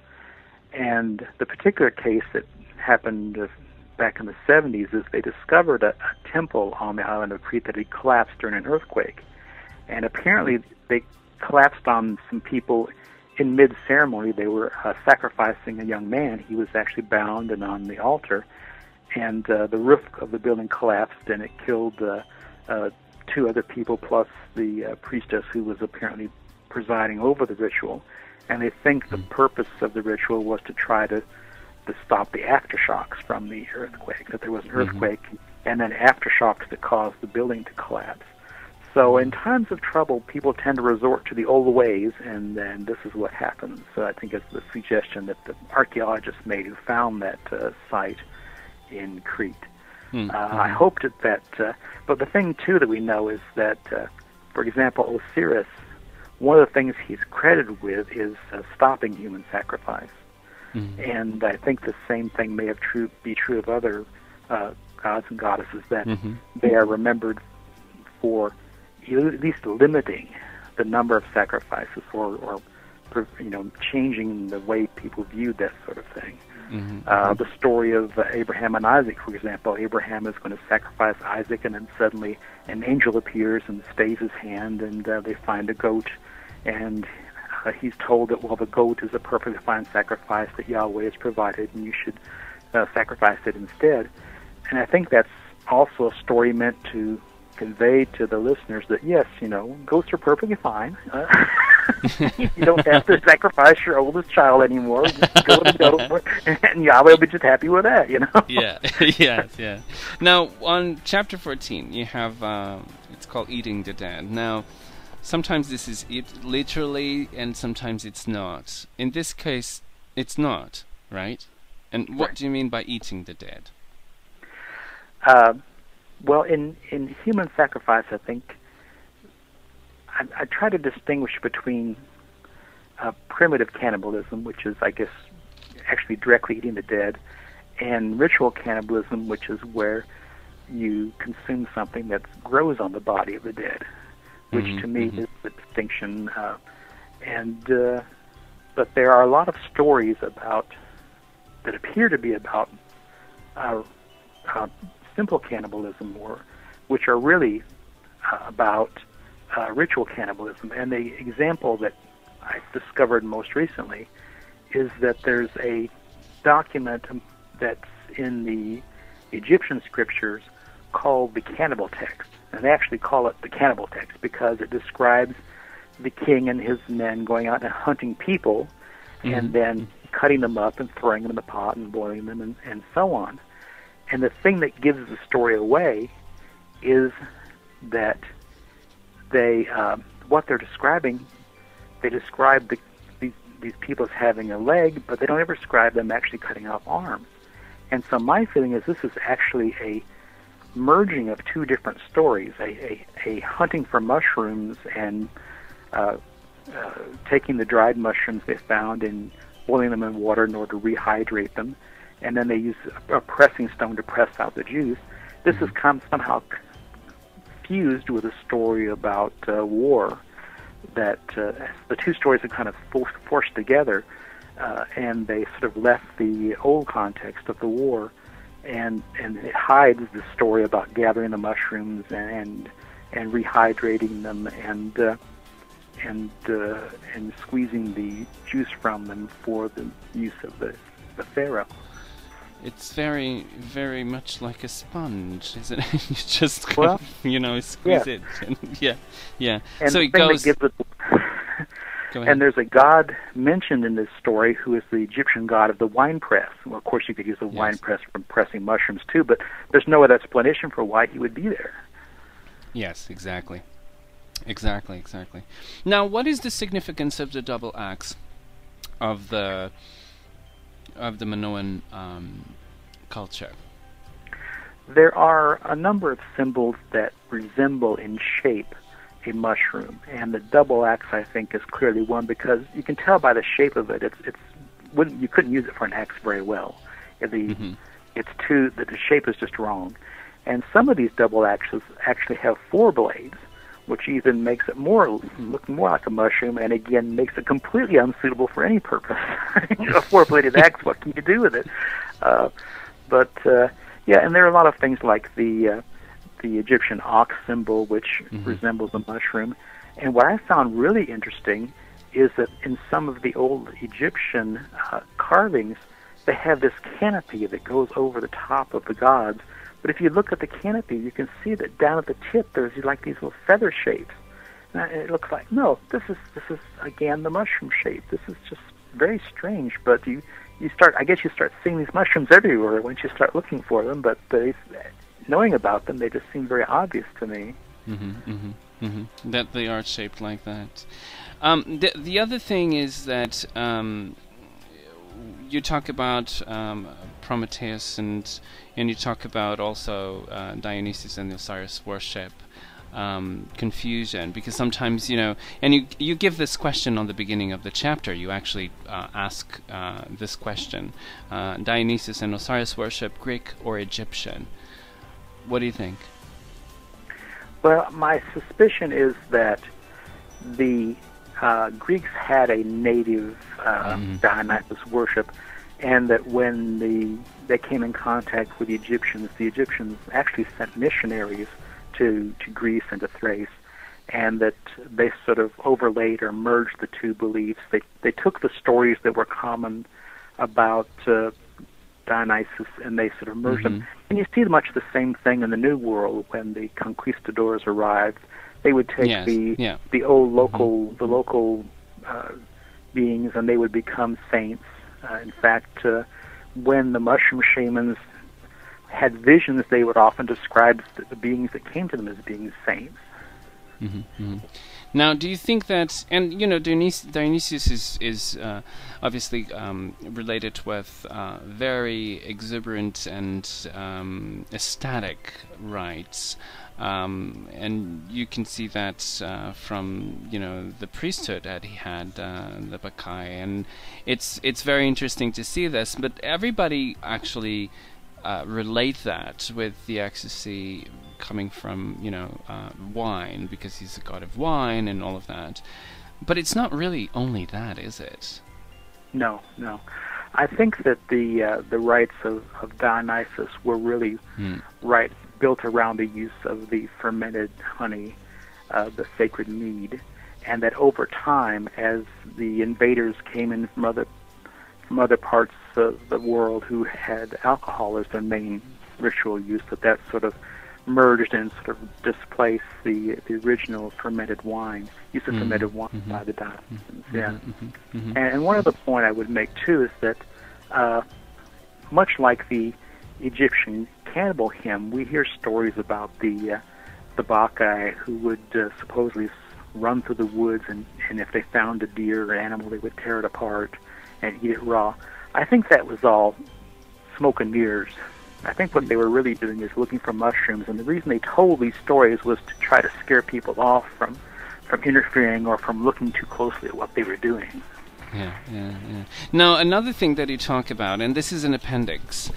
And the particular case that happened back in the 70s is they discovered a temple on the island of Crete that had collapsed during an earthquake. And apparently they collapsed on some people in mid-ceremony. They were sacrificing a young man. He was actually bound and on the altar. And the roof of the building collapsed, and it killed 2 other people plus the priestess who was apparently presiding over the ritual. And they think the purpose of the ritual was to try to stop the aftershocks from the earthquake, that there was an earthquake and then aftershocks that caused the building to collapse. So in times of trouble, people tend to resort to the old ways, and then this is what happens. So I think it's the suggestion that the archaeologists made who found that site in Crete. I hoped that, but the thing too that we know is that, for example, Osiris, one of the things he's credited with is stopping human sacrifice. And I think the same thing may be true of other gods and goddesses, that they are remembered for at least limiting the number of sacrifices, or changing the way people viewed that sort of thing. The story of Abraham and Isaac, for example. Abraham is going to sacrifice Isaac, and then suddenly an angel appears and stays his hand, and they find a goat, and he's told that, well, the goat is a perfectly fine sacrifice that Yahweh has provided, and you should sacrifice it instead. And I think that's also a story meant to convey to the listeners that, yes, goats are perfectly fine. You don't have to sacrifice your oldest child anymore. Just go and go, and Yahweh will be just happy with that, Yeah, yeah. Now, on chapter 14, you have, it's called Eating the Dead. Now, sometimes this is literally, and sometimes it's not. In this case, it's not, right? And what do you mean by eating the dead? Well, in human sacrifice, I think I try to distinguish between primitive cannibalism, which is, I guess, actually directly eating the dead, and ritual cannibalism, which is where you consume something that grows on the body of the dead, which to me is the distinction. But there are a lot of stories that appear to be about simple cannibalism, which are really about ritual cannibalism. And the example that I discovered most recently is that there's a document that's in the Egyptian scriptures called the Cannibal Text. And they actually call it the Cannibal Text because it describes the king and his men going out and hunting people and then cutting them up and throwing them in the pot and boiling them and so on. And the thing that gives the story away is that what they're describing, they describe these people as having a leg, but they don't ever describe them actually cutting off arms. And so my feeling is this is actually a merging of two different stories, a hunting for mushrooms and taking the dried mushrooms they found and boiling them in water in order to rehydrate them, and then they use a pressing stone to press out the juice. This has come somehow fused with a story about war, that the two stories are kind of forced together, and they sort of left the old context of the war, and it hides the story about gathering the mushrooms and rehydrating them and squeezing the juice from them for the use of the pharaoh. It's very, very much like a sponge, isn't it? You just squeeze it. And, yeah. And so it goes. And there's a god mentioned in this story who is the Egyptian god of the wine press. Well, of course, you could use the wine press for pressing mushrooms too, but there's no other explanation for why he would be there. Yes, exactly. Now, what is the significance of the double axe of the Minoan culture? There are a number of symbols that resemble in shape a mushroom, and the double axe, I think, is clearly one, because you can tell by the shape of it. You couldn't use it for an axe very well. The shape is just wrong. And some of these double axes actually have 4 blades, which even makes it look more like a mushroom, and again makes it completely unsuitable for any purpose. A 4-bladed axe, what can you do with it? And there are a lot of things like the Egyptian ox symbol, which resembles a mushroom. And what I found really interesting is that in some of the old Egyptian carvings, they have this canopy that goes over the top of the gods. But if you look at the canopy, you can see that down at the tip there's like these little feather shapes. And it looks like, no, this is again the mushroom shape. This is just very strange. But you start seeing these mushrooms everywhere once you start looking for them. But knowing about them, they just seem very obvious to me. That they are shaped like that. The other thing is that you talk about Prometheus and you talk about also Dionysus and the Osiris worship, confusion, because sometimes, and you give this question on the beginning of the chapter. You actually ask this question: Dionysus and Osiris worship, Greek or Egyptian? What do you think? Well, my suspicion is that the Greeks had a native Dionysus worship, and that when they came in contact with the Egyptians actually sent missionaries to Greece and to Thrace, and that they sort of overlaid or merged the two beliefs. They took the stories that were common about Dionysus, and they sort of merged them. And you see much the same thing in the New World when the conquistadors arrived. They would take the old local beings, and they would become saints. In fact, when the mushroom shamans had visions, they would often describe the beings that came to them as being saints. Now, do you think that, and you know, Dionysius is obviously related with very exuberant and ecstatic rites, and you can see that from the priesthood that he had, the Bacchae, and it's very interesting to see this. But everybody actually relate that with the ecstasy coming from wine, because he's a god of wine and all of that. But it's not really only that, is it? No. I think that the rites of Dionysus were really rites built around the use of the fermented honey, the sacred mead, and that over time, as the invaders came in from other parts of the world who had alcohol as their main ritual use, that sort of merged and sort of displaced the original fermented wine, use of fermented wine by the Dionysians. And one other point I would make too is that much like the Egyptian cannibal hymn, we hear stories about the Bacchae who would supposedly run through the woods, and if they found a deer or animal, they would tear it apart and eat it raw. I think that was all smoke and mirrors. I think what they were really doing is looking for mushrooms, and the reason they told these stories was to try to scare people off from interfering or from looking too closely at what they were doing. Yeah. Now, another thing that you talk about, and this is an appendix,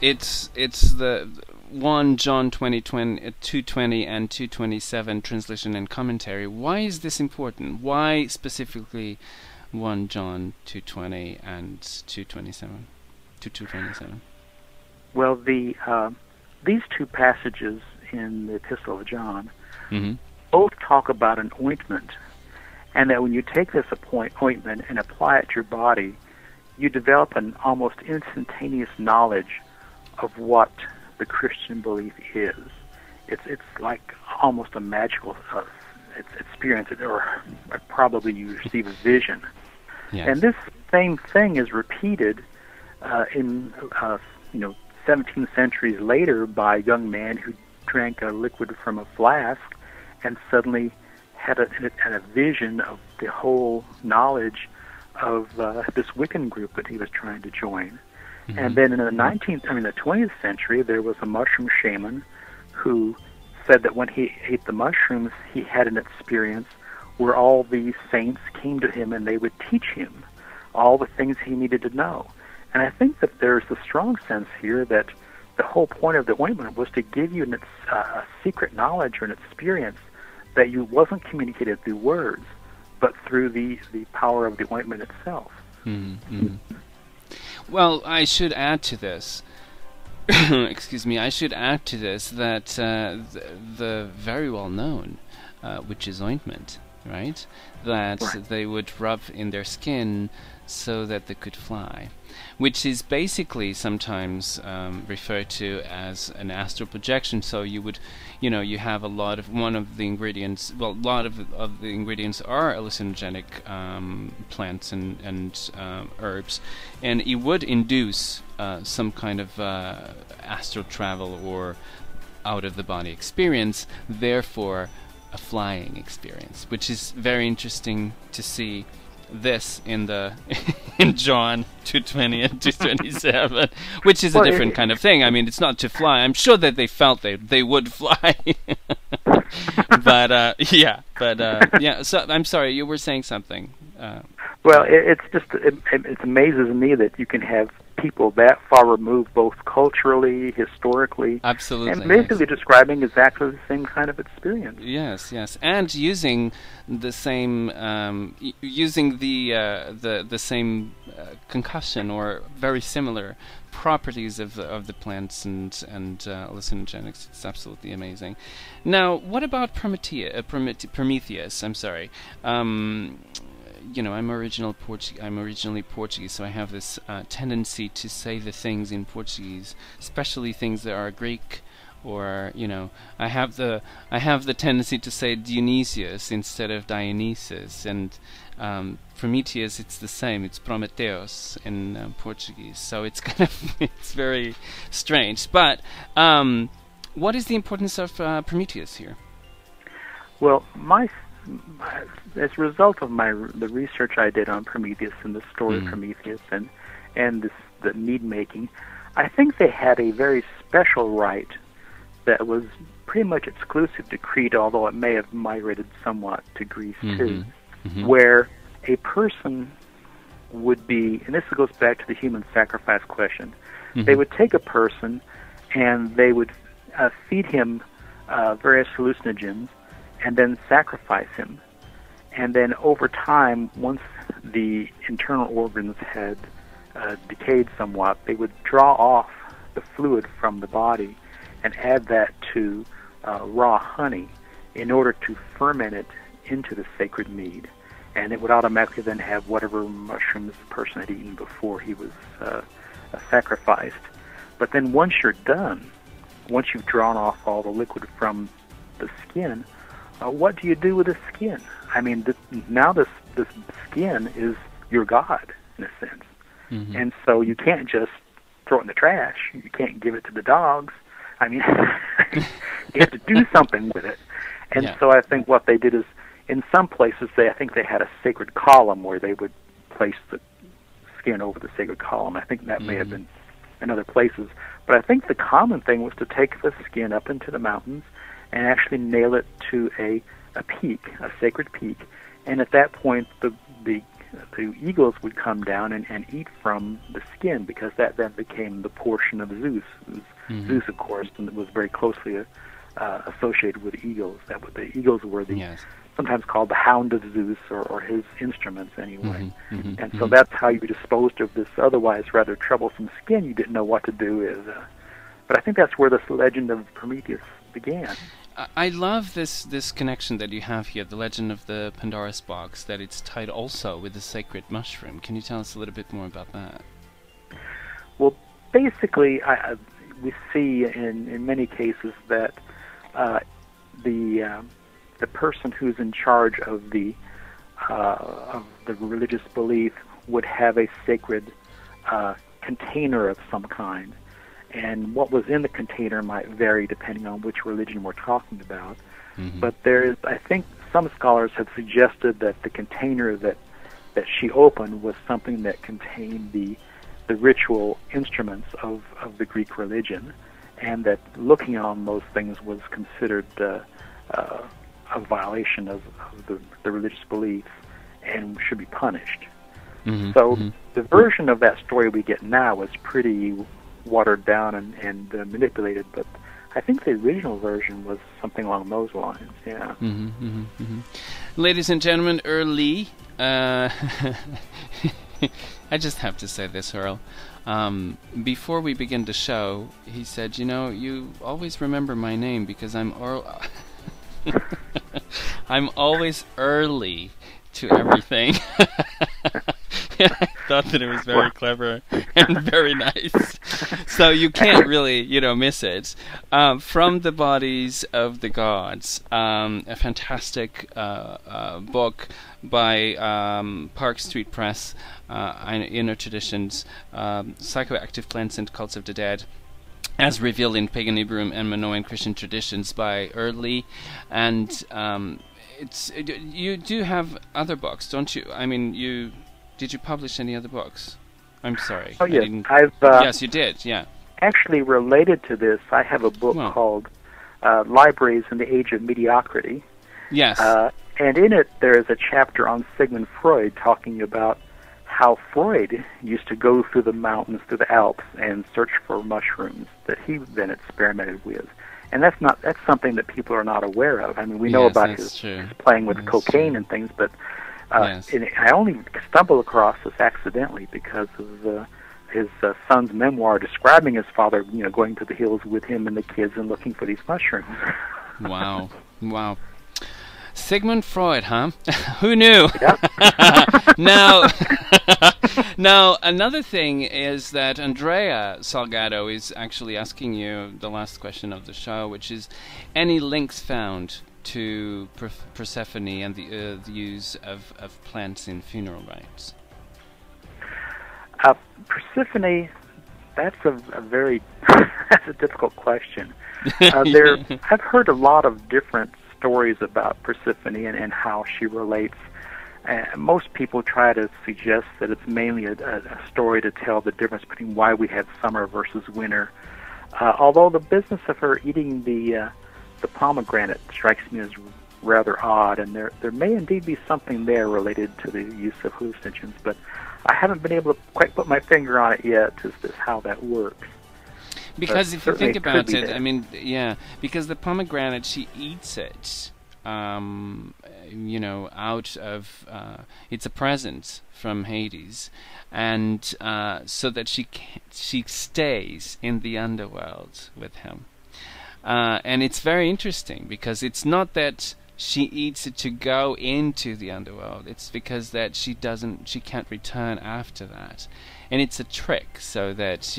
it's the 1 John 2:20 and 2:27 translation and commentary. Why is this important? Why specifically 1 John 2:20 and 2:27? Well, these two passages in the Epistle of John both talk about an ointment, and that when you take this ointment and apply it to your body, you develop an almost instantaneous knowledge of what the Christian belief is. It's like almost a magical experience, or probably you receive a vision. Yes. And this same thing is repeated in 17 centuries later by a young man who drank a liquid from a flask and suddenly had a vision of the whole knowledge of this Wiccan group that he was trying to join. And then in the 20th century, there was a mushroom shaman who said that when he ate the mushrooms, he had an experience where all these saints came to him and they would teach him all the things he needed to know. And I think that there's a strong sense here that the whole point of the ointment was to give you a secret knowledge or an experience that you wasn't communicated through words, but through the power of the ointment itself. Well, I should add to this, excuse me, that the very well known witch's ointment, right? That they would rub in their skin so that they could fly, which is basically sometimes referred to as an astral projection. So you would, you have a lot of the ingredients are hallucinogenic plants and herbs, and it would induce some kind of astral travel or out of the body experience, therefore a flying experience, which is very interesting to see this in John 2:20 and 2:27, which is a different kind of thing. I mean, it's not to fly. I'm sure that they felt they would fly, but yeah. So I'm sorry, you were saying something. Well, it amazes me that you can have people that far removed, both culturally, historically, absolutely, and basically describing exactly the same kind of experience. Yes, yes, and using the same, using the same concussion or very similar properties of the plants and hallucinogenics. It's absolutely amazing. Now, what about Prometheus? I'm sorry. You know, I'm originally Portuguese, so I have this tendency to say the things in Portuguese, especially things that are Greek, or you know, I have the tendency to say Dionysius instead of Dionysus, and Prometheus, it's the same. It's Prometheus in Portuguese, so it's kind of it's very strange. But what is the importance of Prometheus here? Well, as a result of the research I did on Prometheus and the story of Prometheus and the mead making, I think they had a very special rite that was pretty much exclusive to Crete, although it may have migrated somewhat to Greece too, where a person would be, and this goes back to the human sacrifice question, they would take a person and they would feed him various hallucinogens and then sacrifice him. And then over time, once the internal organs had decayed somewhat, they would draw off the fluid from the body and add that to raw honey in order to ferment it into the sacred mead. And it would automatically then have whatever mushrooms the person had eaten before he was sacrificed. But then once you're done, once you've drawn off all the liquid from the skin, what do you do with the skin? I mean, now this skin is your god, in a sense. And so you can't just throw it in the trash. You can't give it to the dogs. I mean, you have to do something with it. And so I think what they did is, in some places, I think they had a sacred column where they would place the skin over the sacred column. I think that may have been in other places. But I think the common thing was to take the skin up into the mountains and actually nail it to a peak, a sacred peak. And at that point, the eagles would come down and eat from the skin, because that then became the portion of Zeus. Zeus, of course, was very closely associated with eagles. The eagles were sometimes called the hound of Zeus, or his instruments anyway. And so that's how you disposed of this otherwise rather troublesome skin you didn't know what to do with. But I think that's where this legend of Prometheus began. I love this connection that you have here, the legend of the Pandora's box, that it's tied also with the sacred mushroom. Can you tell us a little bit more about that? Well, basically, we see in many cases that the person who's in charge of the religious belief would have a sacred container of some kind. And what was in the container might vary depending on which religion we're talking about. But I think some scholars have suggested that the container that she opened was something that contained the ritual instruments of the Greek religion, and that looking on those things was considered a violation of the religious beliefs and should be punished. So the version of that story we get now is pretty watered down and manipulated, but I think the original version was something along those lines. Ladies and gentlemen, Earl Lee. I just have to say this, Earl. Before we begin the show, he said, "You know, you always remember my name because I'm Earl." I'm always early to everything. I thought that it was very clever and very nice. So you can't really, miss it. From the Bodies of the Gods, a fantastic book by Park Street Press, Inner Traditions, Psychoactive Plants and Cults of the Dead, as revealed in Pagan Hebrew and Minoan Christian traditions by Earl Lee. And you do have other books, don't you? I mean, did you publish any other books? I'm sorry. Oh, yes. Yes, you did, yeah. Actually, related to this, I have a book called Libraries in the Age of Mediocrity. Yes. And in it, there is a chapter on Sigmund Freud talking about how Freud used to go through the mountains, through the Alps, and search for mushrooms that he then experimented with. And that's something that people are not aware of. I mean, we know about his playing with cocaine and things, but and I only stumbled across this accidentally because of his son's memoir describing his father, going to the hills with him and the kids and looking for these mushrooms. Wow. Sigmund Freud, huh? Who knew? Yep. Now, another thing is that Andrea Salgado is actually asking you the last question of the show, which is any links found to Persephone and the use of plants in funeral rites? Persephone, that's a very that's a difficult question. I've heard a lot of different stories about Persephone and how she relates. Most people try to suggest that it's mainly a story to tell the difference between why we have summer versus winter. Although the business of her eating the pomegranate strikes me as rather odd, and there may indeed be something there related to the use of hallucinogens, but I haven't been able to quite put my finger on it yet as to how that works. Because if you think about it, I mean, because the pomegranate, she eats it, out of, it's a present from Hades, and so that she stays in the underworld with him. And it's very interesting because it's not that she eats it to go into the underworld. It's because that she can't return after that. And it's a trick so that,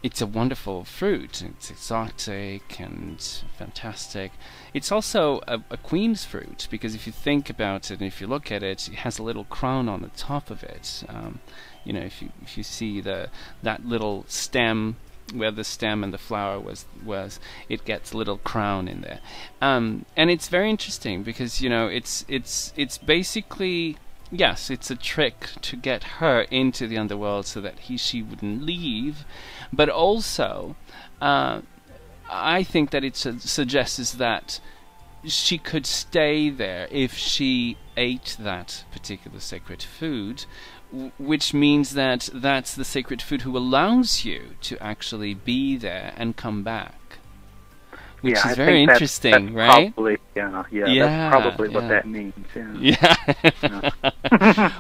it's a wonderful fruit. It's exotic and fantastic. It's also a queen's fruit because if you think about it and if you look at it, it has a little crown on the top of it. If you see that little stem where the stem and the flower was, it gets a little crown in there, and it's very interesting because it's basically, yes, it's a trick to get her into the underworld so that she wouldn't leave, but also I think that it suggests that she could stay there if she ate that particular sacred food, which means that that's the sacred food who allows you to actually be there and come back. Which is very interesting, that's right? Probably, that's probably what that means.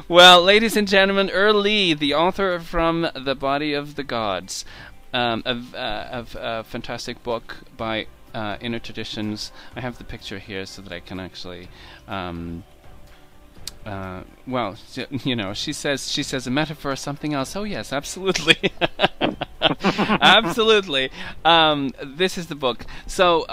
Well, ladies and gentlemen, Earl Lee, the author from The Body of the Gods, a fantastic book by Inner Traditions. I have the picture here so that I can actually... she says a metaphor or something else. Oh yes, absolutely. Absolutely. This is the book. So,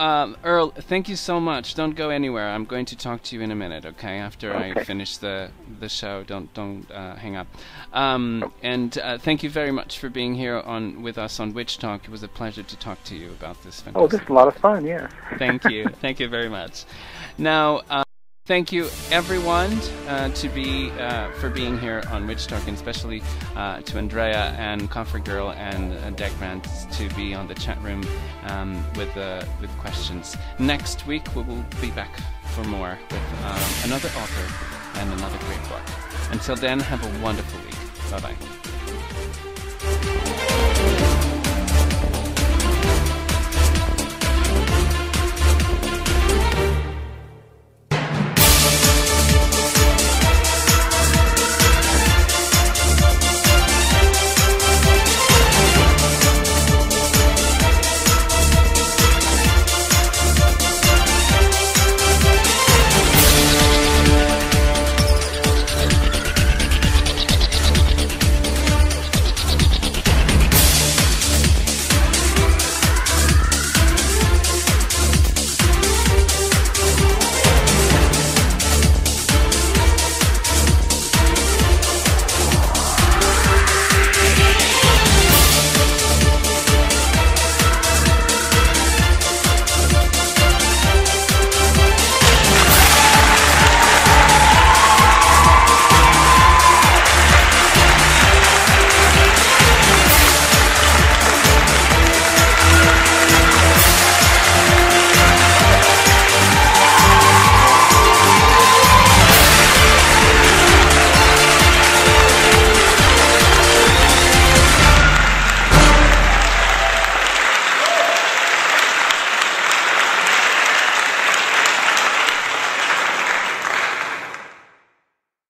Earl, thank you so much. Don't go anywhere. I'm going to talk to you in a minute, okay? After I finish the show. Don't hang up. And thank you very much for being here with us on Witch Talk. It was a pleasure to talk to you about this fantastic. Oh, this is a lot of fun, yeah. Thank you. Thank you very much. Now, thank you, everyone, for being here on Witch Talk, and especially to Andrea and Comfort Girl and Degrant to be on the chat room with questions. Next week we will be back for more with another author and another great book. Until then, have a wonderful week. Bye-bye.